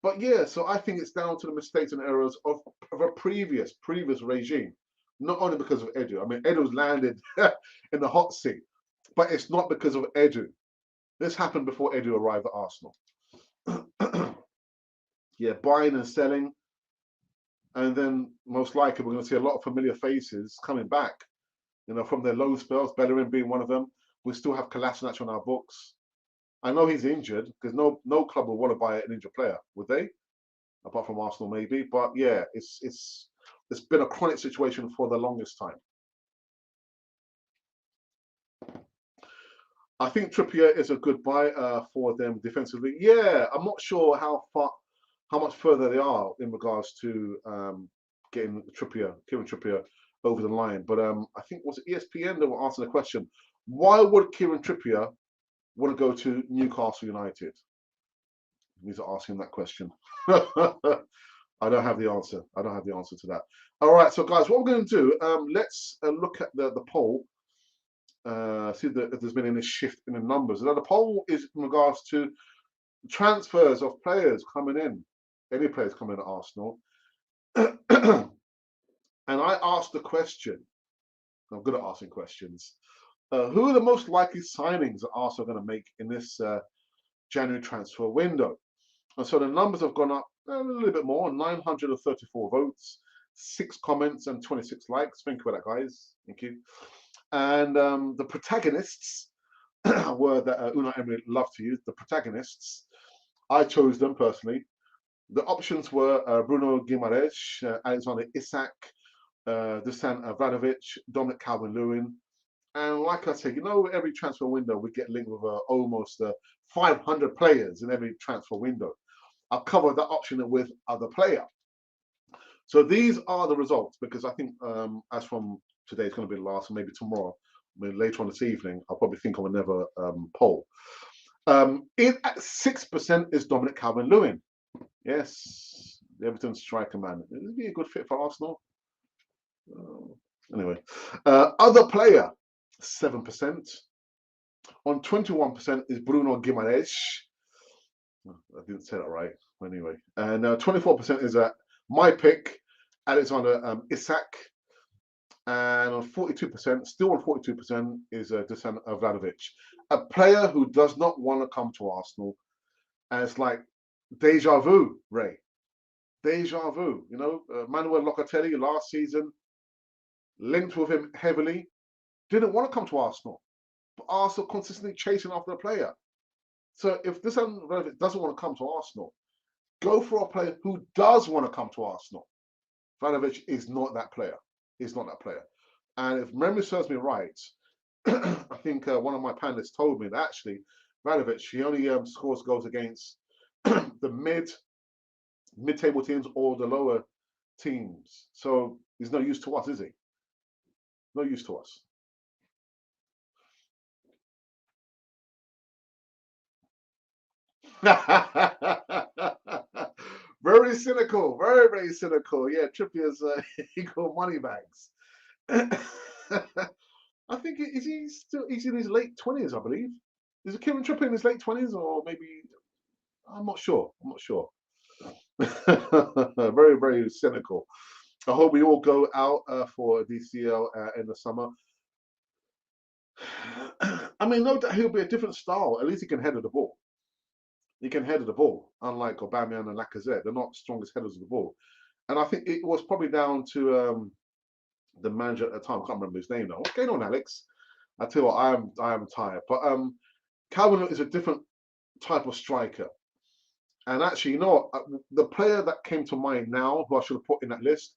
But yeah, so I think it's down to the mistakes and errors of a previous regime, not only because of Edu. I mean, Edu's landed in the hot seat, but it's not because of Edu. This happened before Edu arrived at Arsenal. Yeah, buying and selling, and then most likely we're going to see a lot of familiar faces coming back, from their low spells. Bellerin being one of them. We still have Kolasinac on our books. I know he's injured because no club would want to buy an injured player, would they? Apart from Arsenal, maybe. But yeah, it's been a chronic situation for the longest time. I think Trippier is a good buy for them defensively. Yeah, I'm not sure how much further they are in regards to getting Kieran Trippier over the line. But I think was it ESPN that were asking the question: why would Kieran Trippier want to go to Newcastle United? He's asking that question. I don't have the answer. I don't have the answer to that. All right, so guys, what we're going to do? Let's look at the poll. See if there's been any shift in the numbers. Now, the poll is in regards to transfers of players coming in, any players coming in at Arsenal. And I asked the question. I'm good at asking questions. Who are the most likely signings that Arsenal are going to make in this January transfer window? And so the numbers have gone up a little bit more, 934 votes, 6 comments and 26 likes. Thank you for that, guys. Thank you. And the protagonists were that Unai Emery loved to use. The protagonists, I chose them personally. The options were Bruno Guimaraes, Alexander Isak, Dusan Vlahovic, Dominic Calvert-Lewin. And like I said, every transfer window we get linked with almost 500 players in every transfer window. I've covered that option with other player. So these are the results, because I think as from today, it's going to be the last, and maybe tomorrow, later on this evening, I'll probably think of another poll. At 6% is Dominic Calvert-Lewin. Yes, the Everton striker, man. It'd be a good fit for Arsenal. Anyway, other player, 7%. On 21% is Bruno Guimaraes. I didn't say that right. Anyway, and 24% is my pick, Alexander Isak. And on 42%, still on 42%, is Dusan Vlahovic, a player who does not want to come to Arsenal. And it's like deja vu, Ray. Deja vu. Manuel Locatelli last season, linked with him heavily, didn't want to come to Arsenal. But Arsenal consistently chasing after the player. So if Dusan Vlahovic doesn't want to come to Arsenal, go for a player who does want to come to Arsenal. Vlahovic is not that player. He's not that player. And if memory serves me right, I think one of my panelists told me that actually Vlahovic, he only scores goals against the mid-table teams or the lower teams. So he's no use to us, is he? No use to us. Very cynical, very, very cynical. Yeah, Trippier's equal money bags. I think is he still? He's in his late 20s, I believe. Is Kieran Trippier in his late 20s, or maybe I'm not sure. I'm not sure. Very, very cynical. I hope we all go out for DCL in the summer. I mean, no doubt he'll be a different style. At least he can header the ball. He can header the ball, unlike Aubameyang and Lacazette. They're not strongest headers of the ball. And I think it was probably down to the manager at the time. I can't remember his name now. What's going on, Alex? I tell you what, I am tired. But Calvin is a different type of striker. And actually, you know what? The player that came to mind now, who I should have put in that list,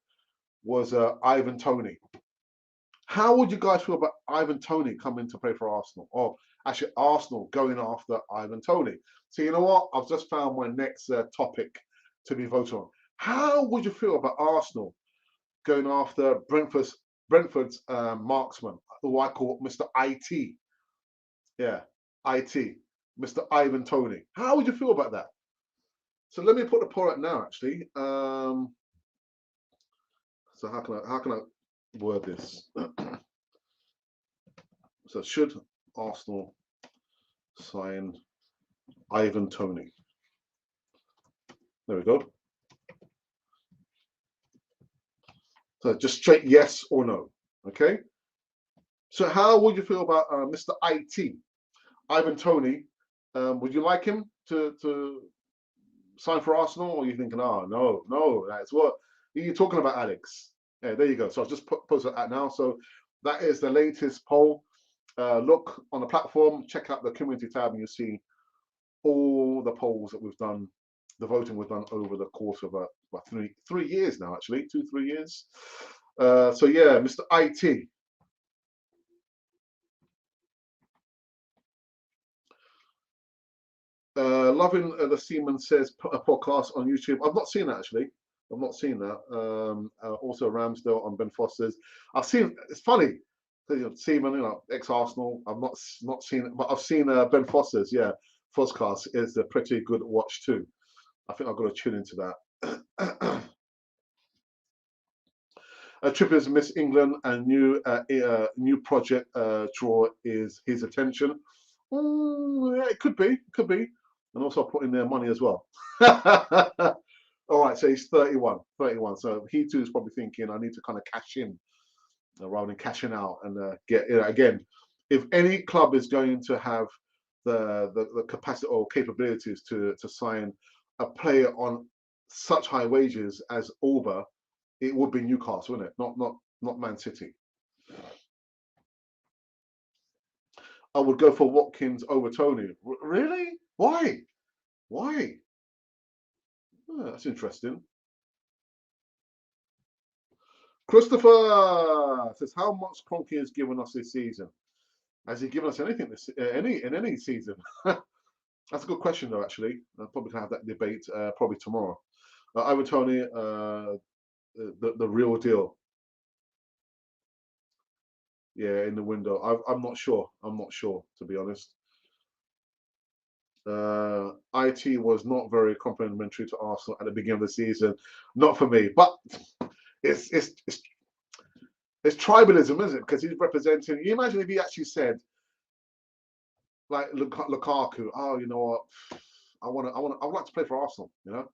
was Ivan Toney. How would you guys feel about Ivan Toney coming to play for Arsenal? Or actually, Arsenal going after Ivan Toney? So you know what? I've just found my next topic to be voted on. How would you feel about Arsenal going after Brentford's marksman, who I call Mr. IT? Yeah, IT, Mr. Ivan Toney. How would you feel about that? So let me put the poll up now. Actually, so how can I word this? So should Arsenal sign Ivan Toney? There we go. So just straight yes or no. Okay. So how would you feel about Mr. IT, Ivan Toney? Would you like him to sign for Arsenal, or are you thinking, oh no, that's what are you talking about, Alex? Yeah, there you go. So I've just posted that now. So that is the latest poll. Look on the platform, check out the community tab, and you'll see all the polls that we've done, the voting we've done over the course of about 3 years now, actually, 2-3 years. So yeah, Mr. IT. Loving the Seaman Says a podcast on YouTube. I've not seen that actually. I've not seen that. Also Ramsdale on Ben Foster's. I've seen. It's funny. Seaman, ex-Arsenal. I've not seen it, but I've seen Ben Foster's. Yeah, Foscast is a pretty good watch too. I think I've got to tune into that. Trippier's Miss England and new project draw is his attention. Yeah, it could be, and also putting their money as well. All right, so he's 31. So he too is probably thinking, I need to kind of cash in rather than cashing out and get again. If any club is going to have the capacity or capabilities to sign a player on such high wages as Auba, it would be Newcastle, wouldn't it? Not Man City. I would go for Watkins over Toney. Really? Why? Why? Oh, that's interesting. Christopher says, "How much Kroenke has given us this season? Has he given us anything any season?" That's a good question, though. Actually, I'll probably have that debate probably tomorrow. Over Toney, the real deal. Yeah, in the window. I'm not sure. I'm not sure, to be honest. IT was not very complimentary to Arsenal at the beginning of the season. Not for me, but it's it's it's, it's tribalism, isn't it? Because he's representing. You imagine if he actually said, like Lukaku, oh, you know what, I would like to play for Arsenal. Can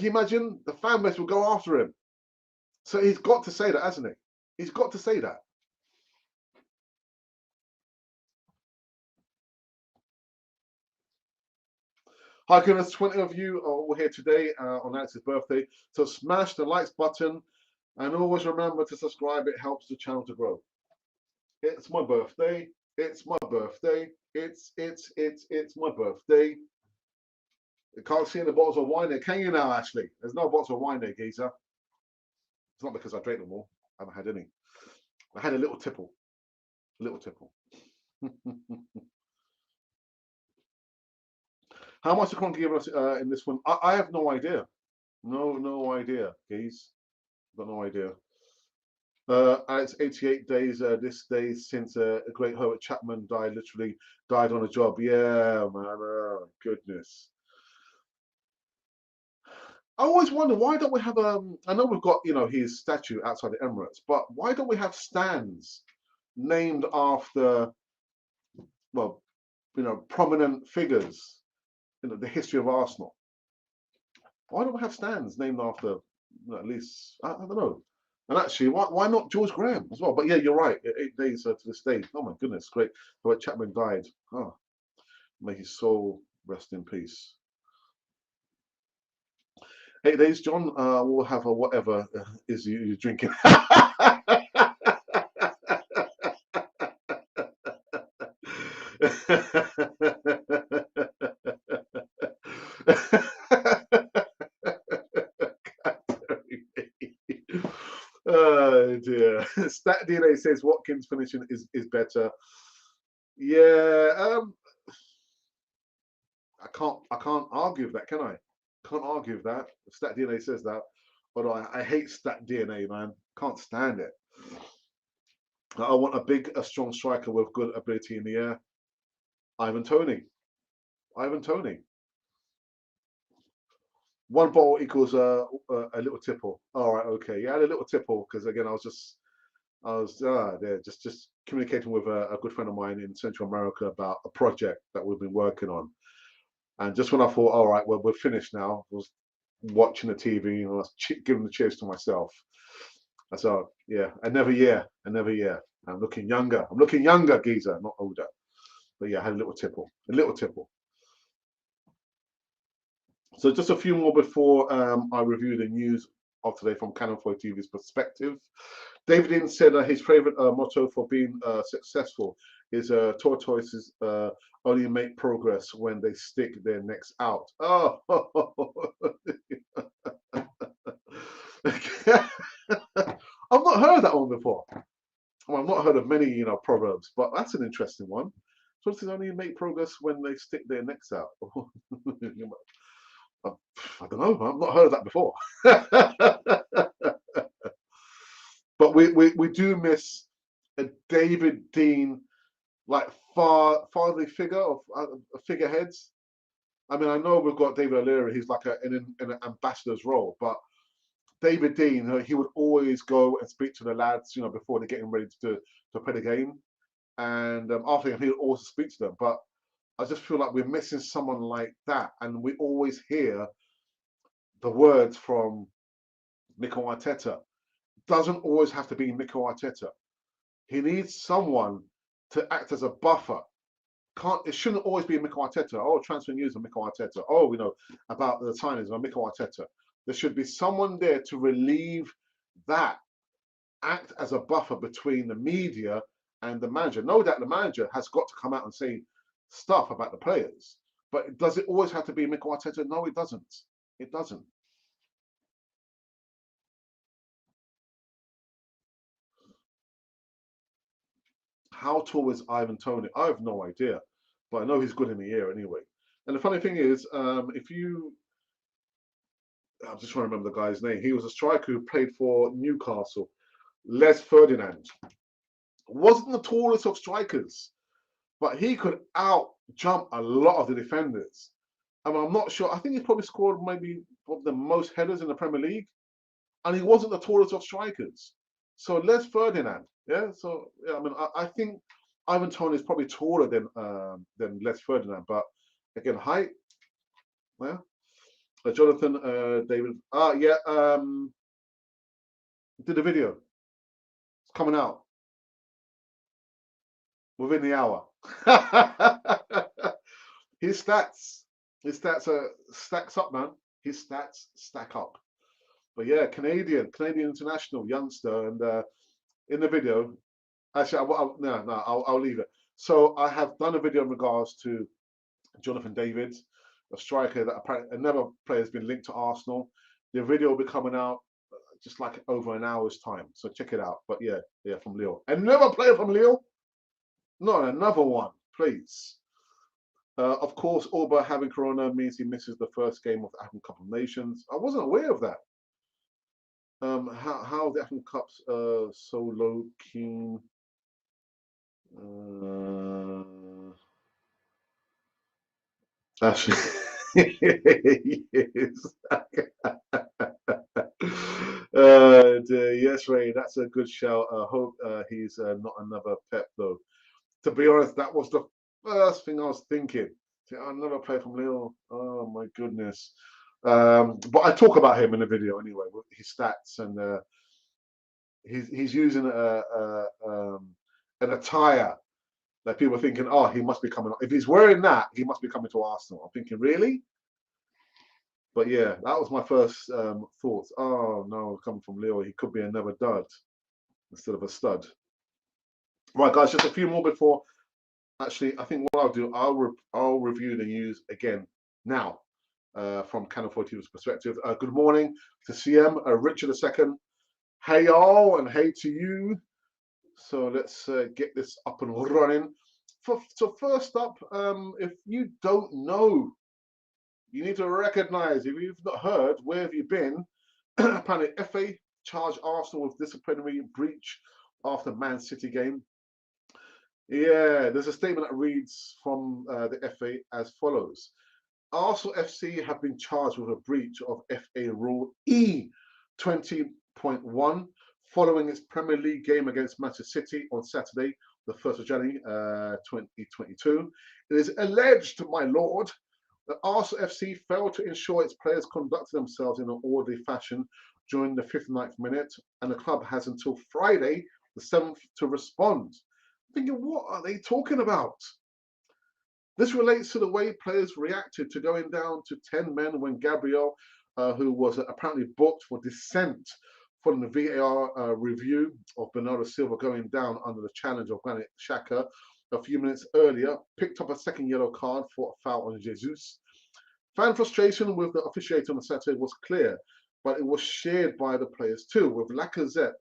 you imagine the fan base will go after him? So he's got to say that, hasn't he? He's got to say that. Hi, goodness, 20 of you are all here today on Alex's birthday. So smash the likes button and always remember to subscribe. It helps the channel to grow. It's my birthday. It's my birthday. It's my birthday. You can't see any bottles of wine there, can you now, Ashley? There's no bottles of wine there, geezer. It's not because I drank them all. I haven't had any. I had a little tipple, a little tipple. How much the Cron give us in this one? I have no idea. No idea, guys. Got no idea. It's 88 days this day since a great Herbert Chapman died, literally died on a job. Yeah, man. Oh, goodness. I always wonder why don't we have I know we've got his statue outside the Emirates, but why don't we have stands named after, well, prominent figures in the history of Arsenal? Why don't we have stands named after, at least I don't know. And actually, why not George Graham as well? But yeah, you're right. 8 days to this day. Oh my goodness, great. But Chapman died. Oh, may his soul rest in peace. 8 days, John. We'll have a whatever is you drinking. Oh dear. Stat DNA says Watkins finishing is better. Yeah, I can't argue with that, can I? Can't argue with that. Stat DNA says that. But I hate stat DNA, man. Can't stand it. I want a big, a strong striker with good ability in the air. Ivan Toney. Ivan Toney. One bottle equals a little tipple. All right, okay. Yeah, I had a little tipple because again, I was there just communicating with a good friend of mine in Central America about a project that we've been working on. And just when I thought, all right, well, we're finished now, I was watching the TV and I was giving the cheers to myself. I said, yeah, another year, another year. I'm looking younger. I'm looking younger, geezer, not older. But yeah, I had a little tipple, a little tipple. So just a few more before I review the news of today from Canon 4 TV's perspective. David Dean said his favorite motto for being successful is tortoises only make progress when they stick their necks out. Oh, I've not heard that one before. Well, I've not heard of many, proverbs, but that's an interesting one. Tortoises only make progress when they stick their necks out. I don't know. I've not heard of that before. But we do miss a David Dean like fatherly figure of figureheads. I mean, I know we've got David O'Leary. He's like in an ambassador's role, but David Dean, he would always go and speak to the lads, before they're getting ready to play the game, and after he would also speak to them. But I just feel like we're missing someone like that, and we always hear the words from Mikel Arteta. Doesn't always have to be Mikel Arteta. He needs someone to act as a buffer. It shouldn't always be Mikel Arteta. Oh, transfer news of Mikel Arteta. Oh, about the signings of Mikel Arteta. There should be someone there to relieve that, act as a buffer between the media and the manager. No doubt the manager has got to come out and say stuff about the players, but does it always have to be Mikel Arteta? No, it doesn't. It doesn't. How tall is Ivan Toney? I have no idea, but I know he's good in the air anyway. And the funny thing is, if you, I'm just trying to remember the guy's name. He was a striker who played for Newcastle. Les Ferdinand wasn't the tallest of strikers, but he could out jump a lot of the defenders. I mean, I'm not sure. I think he probably scored maybe one of the most headers in the Premier League, and he wasn't the tallest of strikers. So Les Ferdinand, yeah. So yeah, I mean, I think Ivan Toney is probably taller than Les Ferdinand, but again, height, yeah. Jonathan, David, yeah, did a video. It's coming out within the hour. his stats are stacks up, man. His stats stack up. But yeah, Canadian international youngster, and in the video, actually, I'll leave it. So I have done a video in regards to Jonathan David, a striker that apparently another player has been linked to Arsenal. The video will be coming out just like over an hour's time. So check it out. But yeah, from Lille. Another player from Lille. Not another one, please. Of course, Auba having corona means he misses the first game of the African Cup of Nations. I wasn't aware of that. How the African Cups so low keen. Actually, yes. Yes, Ray, that's a good shout. I hope he's not another Pep, though. To be honest, that was the first thing I was thinking. Another player from Lille. Oh my goodness. But I talk about him in the video anyway, with his stats, and he's using an attire that people are thinking, oh, he must be coming. If he's wearing that, he must be coming to Arsenal. I'm thinking, really? But yeah, that was my first thoughts. Oh no, coming from Leo, he could be another dud instead of a stud. Right, guys, just a few more before. Actually, I think what I'll do, I'll review the news again now from Canon 42's perspective. Good morning to CM Richard II. Hey y'all, and hey to you. So let's get this up and running. So first up, if you don't know, you need to recognize, if you've not heard, where have you been? Apparently, FA charged Arsenal with disciplinary breach after Man City game. Yeah, there's a statement that reads from the FA as follows. Arsenal FC have been charged with a breach of FA Rule E 20.1 following its Premier League game against Manchester City on Saturday, the 1st of January 2022. It is alleged, my lord, that Arsenal FC failed to ensure its players conducted themselves in an orderly fashion during the 59th minute, and the club has until Friday, the 7th, to respond. I'm thinking, what are they talking about? This relates to the way players reacted to going down to 10 men when Gabriel, who was apparently booked for dissent following the VAR review of Bernardo Silva going down under the challenge of Granit Xhaka a few minutes earlier, picked up a second yellow card for a foul on Jesus. Fan frustration with the officiating on Saturday was clear, but it was shared by the players too, with Lacazette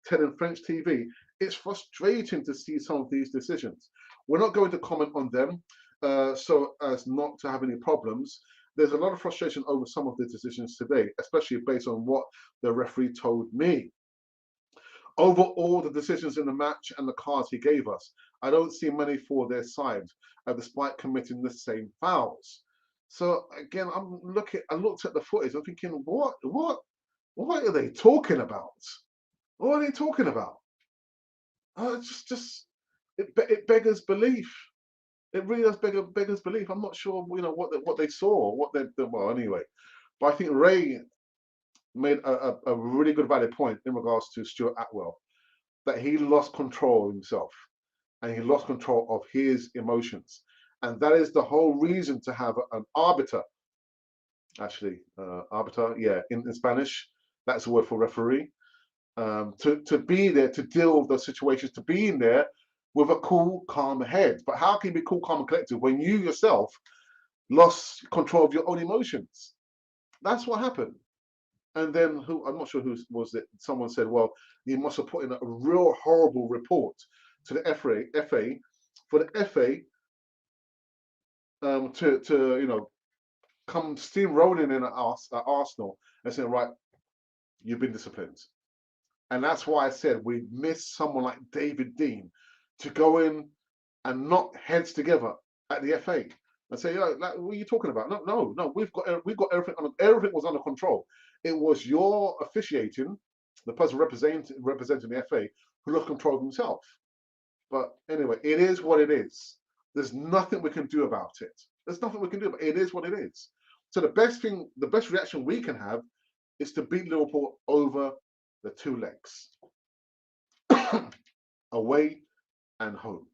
telling French TV, it's frustrating to see some of these decisions. We're not going to comment on them so as not to have any problems. There's a lot of frustration over some of the decisions today, especially based on what the referee told me. Overall, the decisions in the match and the cards he gave us, I don't see many for their side, despite committing the same fouls. So again, I looked at the footage. I'm thinking, what are they talking about? What are they talking about? It beggars belief. It really does beggars belief. I'm not sure, what they saw, or what they well, anyway. But I think Ray made a really good valid point in regards to Stuart Atwell, that he lost control of himself and he lost control of his emotions, and that is the whole reason to have an arbiter. Actually, arbiter, yeah, in Spanish, that's the word for referee. To be there to deal with those situations, to be in there with a cool, calm head. But how can you be cool, calm, and collected when you yourself lost control of your own emotions? That's what happened. And then I'm not sure who was it. Someone said, well, you must have put in a real horrible report to the FA for the FA to come steamrolling in at Arsenal and saying, right, you've been disciplined. And that's why I said we miss someone like David Dean to go in and knock heads together at the FA and say, like, what are you talking about? No, we've got everything everything was under control. It was your officiating, the person representing the FA, who lost control of himself. But anyway, it is what it is. There's nothing we can do about it. There's nothing we can do, but it is what it is. So the best reaction we can have is to beat Liverpool over the two legs, away and home,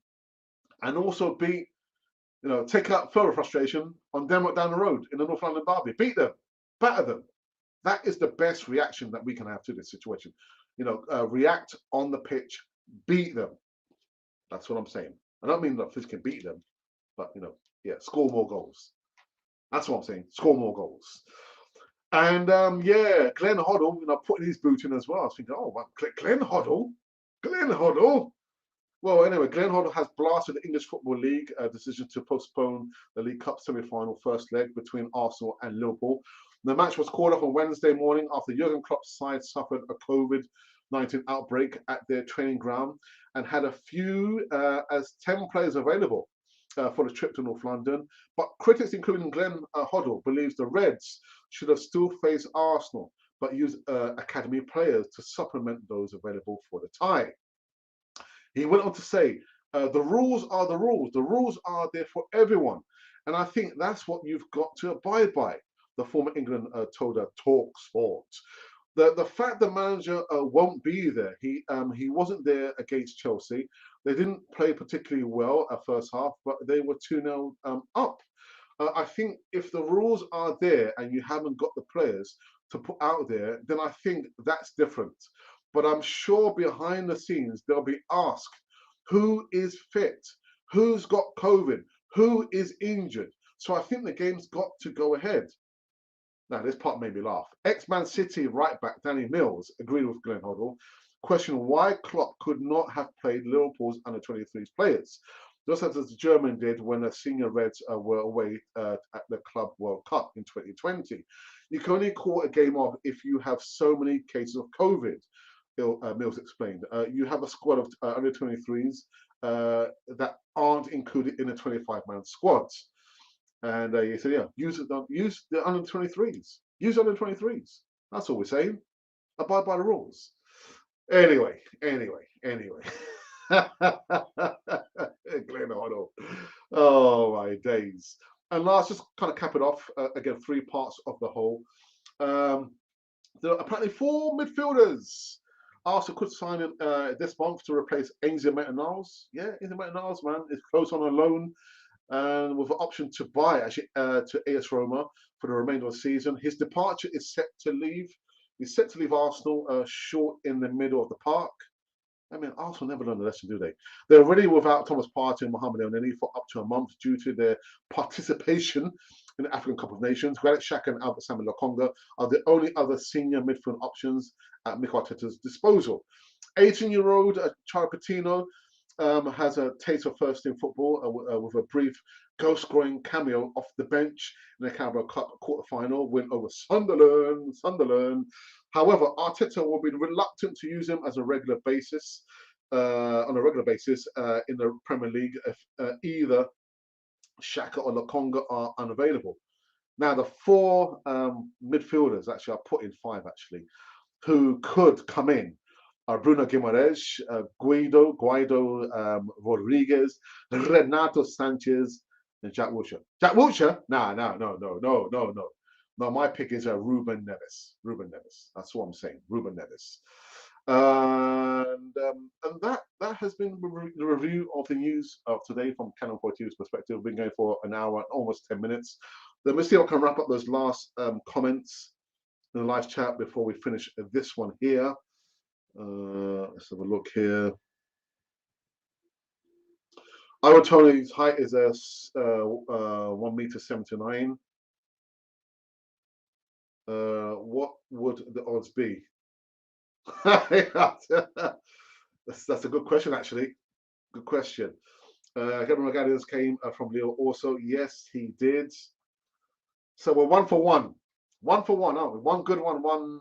and also take out further frustration on them down the road in the North London derby. Beat them, batter them. That is the best reaction that we can have to this situation. React on the pitch, beat them. That's what I'm saying. I don't mean that Fizz can beat them, but score more goals. That's what I'm saying. Score more goals. And yeah, Glenn Hoddle, putting his boot in as well. I was thinking, oh, what, Glenn Hoddle? Glenn Hoddle? Well, anyway, Glenn Hoddle has blasted the English Football League decision to postpone the League Cup semi-final first leg between Arsenal and Liverpool. The match was called off on Wednesday morning after Jurgen Klopp's side suffered a COVID-19 outbreak at their training ground and had a few as 10 players available for the trip to North London. But critics, including Glenn Hoddle, believes the Reds should have still faced Arsenal, but used academy players to supplement those available for the tie. He went on to say, the rules are the rules. The rules are there for everyone. And I think that's what you've got to abide by, the former England told Talk Sport. The fact the manager won't be there, he wasn't there against Chelsea. They didn't play particularly well at first half, but they were 2-0 up. I think if the rules are there and you haven't got the players to put out there, then I think that's different. But I'm sure behind the scenes they'll be asked who is fit, who's got COVID, who is injured. So I think the game's got to go ahead. Now, this part made me laugh. Ex-Man City right back Danny Mills agreed with Glenn Hoddle, questioned why Klopp could not have played Liverpool's under-23s players, just as the German did when the senior Reds were away at the Club World Cup in 2020. You can only call a game off if you have so many cases of COVID, Mills explained. You have a squad of under-23s that aren't included in the 25-man squads. And he said, yeah, use the under 23s. Use under 23s. That's all we're saying. Abide by the rules. Anyway. Glenn Hoddle. Oh my days. And last, just kind of cap it off. Again, three parts of the whole. There are apparently four midfielders. Arsenal could sign him this month to replace Ainsley Maitland-Niles. Yeah, Ainsley Maitland-Niles, man, is close on a loan and with an option to buy actually to AS Roma for the remainder of the season. His departure is set to leave. He's set to leave Arsenal short in the middle of the park. I mean, Arsenal never learn the lesson, do they? They're already without Thomas Partey and Mohamed El-Neni for up to a month due to their participation in the African Cup of Nations. Granit Xhaka and Albert Samuel Lokonga are the only other senior midfield options at Mikel Arteta's disposal. 18-year-old Charo Patino has a taste of first team football with a brief goal-scoring cameo off the bench in the Carabao Cup quarter-final win over Sunderland. However, Arteta will be reluctant to use him as a regular basis on a regular basis in the Premier League if either Xhaka or Lokonga are unavailable. Now, the four midfielders, actually, I put in five actually, who could come in are Bruno Guimaraes, Guido Rodriguez, Renato Sanchez, and Jack Wilshere. Jack Wilshere? No. No, my pick is Ruben Neves. Ruben Neves. That's what I'm saying. Ruben Neves. And that has been the review of the news of today from Canon 42's perspective. We've been going for an hour and almost 10 minutes. Let me see if I can wrap up those last comments in the live chat before we finish this one here. Let's have a look here. Our Tony's height is 1 meter 79. What would the odds be? That's a good question, actually. Good question. Kevin McGaddians came from Leo also. Yes, he did. So we're 1 for 1. 1 for 1, aren't we? One good one.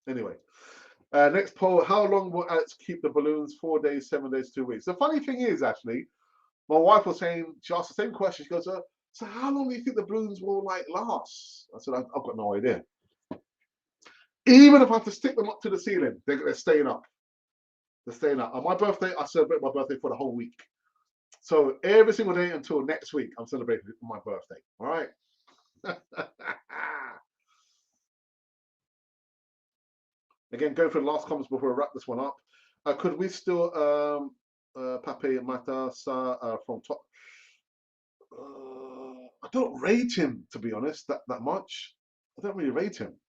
Anyway. Next poll, how long will Alex keep the balloons? 4 days, 7 days, 2 weeks? The funny thing is, actually, my wife was saying, she asked the same question. She goes, so how long do you think the balloons will last? I said, I've got no idea. Even if I have to stick them up to the ceiling, they're staying up. They're staying up. On my birthday, I celebrate my birthday for the whole week. So every single day until next week, I'm celebrating my birthday. All right. Again, going for the last comments before we wrap this one up. Could we still Pape Matassa from top? I don't rate him, to be honest, that much. I don't really rate him.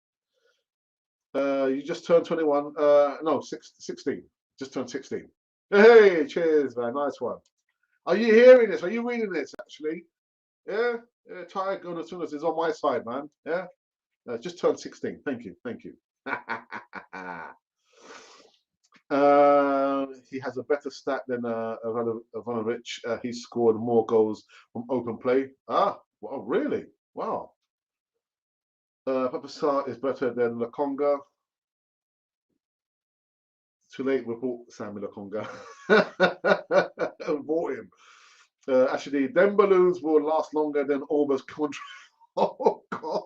You just turned 21. No, 16. Just turned 16. Hey, cheers, man. Nice one. Are you hearing this? Are you reading this, actually? Yeah? Tiger Gunnar is on my side, man. Yeah? Just turned 16. Thank you, thank you. He has a better stat than Ivanovic. He scored more goals from open play. Ah, well, really? Wow. Papasar is better than Lakonga. Too late, we bought Sammy Lakonga. Bought him. Actually, them balloons will last longer than Orba's contract. Oh, God.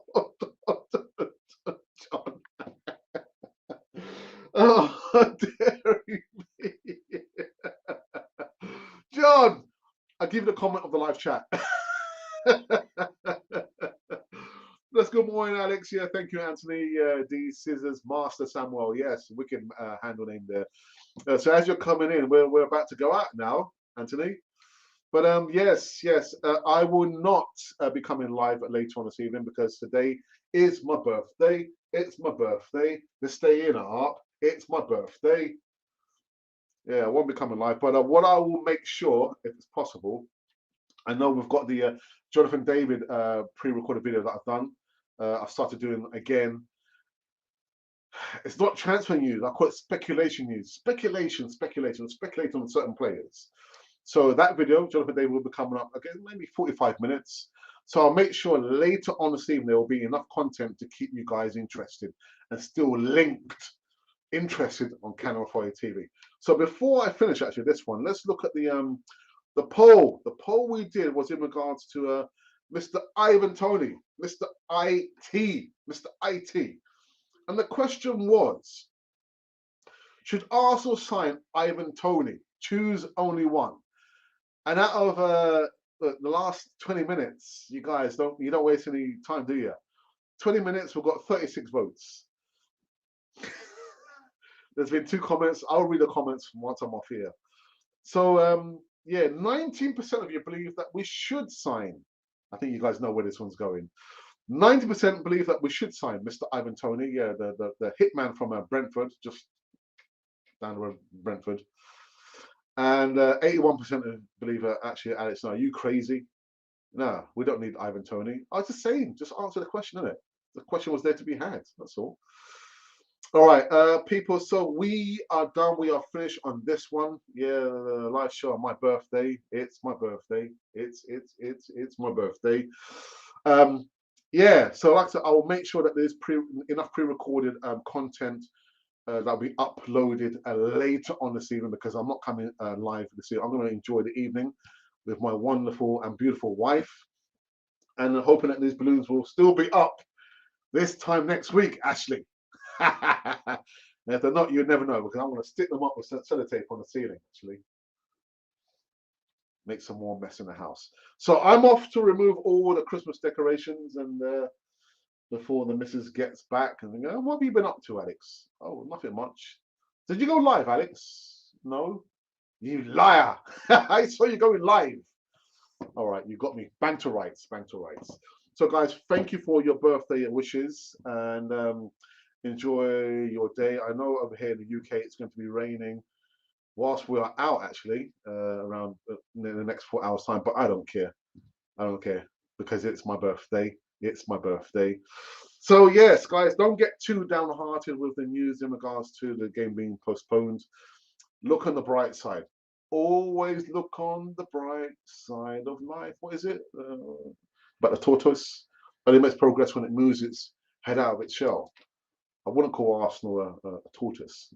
John. Oh, dare me. John, I give you the comment of the live chat. Let's good morning, Alex. Yeah, thank you, Anthony. D Scissors Master Samuel. Yes, wicked handle name there. So as you're coming in, we're about to go out now, Anthony. But yes, I will not be coming live later on this evening because today is my birthday. It's my birthday. This day in art. It's my birthday. Yeah, I won't be coming live. But what I will make sure, if it's possible, I know we've got the Jonathan David pre-recorded video that I've done. I've started doing again. It's not transfer news. I call it speculation news. Speculation on certain players. So that video, Jonathan David, will be coming up again, maybe 45 minutes. So I'll make sure later on this evening there will be enough content to keep you guys interested and still linked, interested on Canon Fire TV. So before I finish actually this one, let's look at the poll. The poll we did was in regards to Mr. Ivan Toney, Mr. Mr. IT. And the question was, should Arsenal sign Ivan Toney? Choose only one. And out of the last 20 minutes, you guys don't waste any time, do you? 20 minutes, we've got 36 votes. There's been 2 comments. I'll read the comments once I'm off here. So yeah, 19% of you believe that we should sign. I think you guys know where this one's going. 90% believe that we should sign Mr. Ivan Toney. Yeah, the hitman from Brentford, just down the road, Brentford. And 81% believe actually, Alex, no, are you crazy? No, we don't need Ivan Toney. I was just saying, just answer the question, innit? The question was there to be had. That's all. All right, people. So we are done. We are finished on this one. Yeah, the live show on my birthday. It's my birthday. It's my birthday. Yeah. So like I said, I will make sure that there's enough pre-recorded content that'll be uploaded later on this evening because I'm not coming live this evening. I'm going to enjoy the evening with my wonderful and beautiful wife, and hoping that these balloons will still be up this time next week, Ashley. And if they're not, you'd never know because I'm going to stick them up with sellotape on the ceiling, actually. Make some more mess in the house. So I'm off to remove all the Christmas decorations and before the missus gets back and go, what have you been up to, Alex? Oh, nothing much. Did you go live, Alex? No? You liar. I saw you going live. All right, you got me. Banter rights, banter rights. So guys, thank you for your birthday wishes and enjoy your day. I know over here in the UK it's going to be raining whilst we are out actually around in the next 4 hours time, but I don't care. I don't care because it's my birthday. It's my birthday. So yes, guys, don't get too downhearted with the news in regards to the game being postponed. Look on the bright side. Always look on the bright side of life. What is it? But the tortoise only makes progress when it moves its head out of its shell. I wouldn't call Arsenal a tortoise,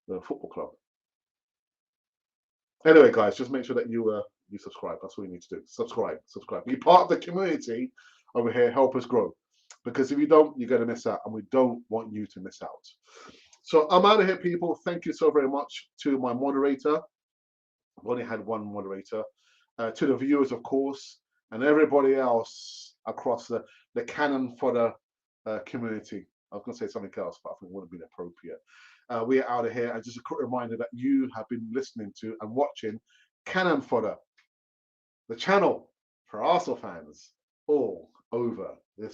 a football club. Anyway, guys, just make sure that you subscribe. That's all you need to do. Subscribe. Be part of the community over here. Help us grow. Because if you don't, you're going to miss out, and we don't want you to miss out. So I'm out of here, people. Thank you so very much to my moderator. I've only had one moderator. To the viewers, of course, and everybody else across the Canon Fodder community. I was going to say something else, but I think it wouldn't be appropriate. We are out of here. And just a quick reminder that you have been listening to and watching Canon Fodder, the channel for Arsenal fans all over this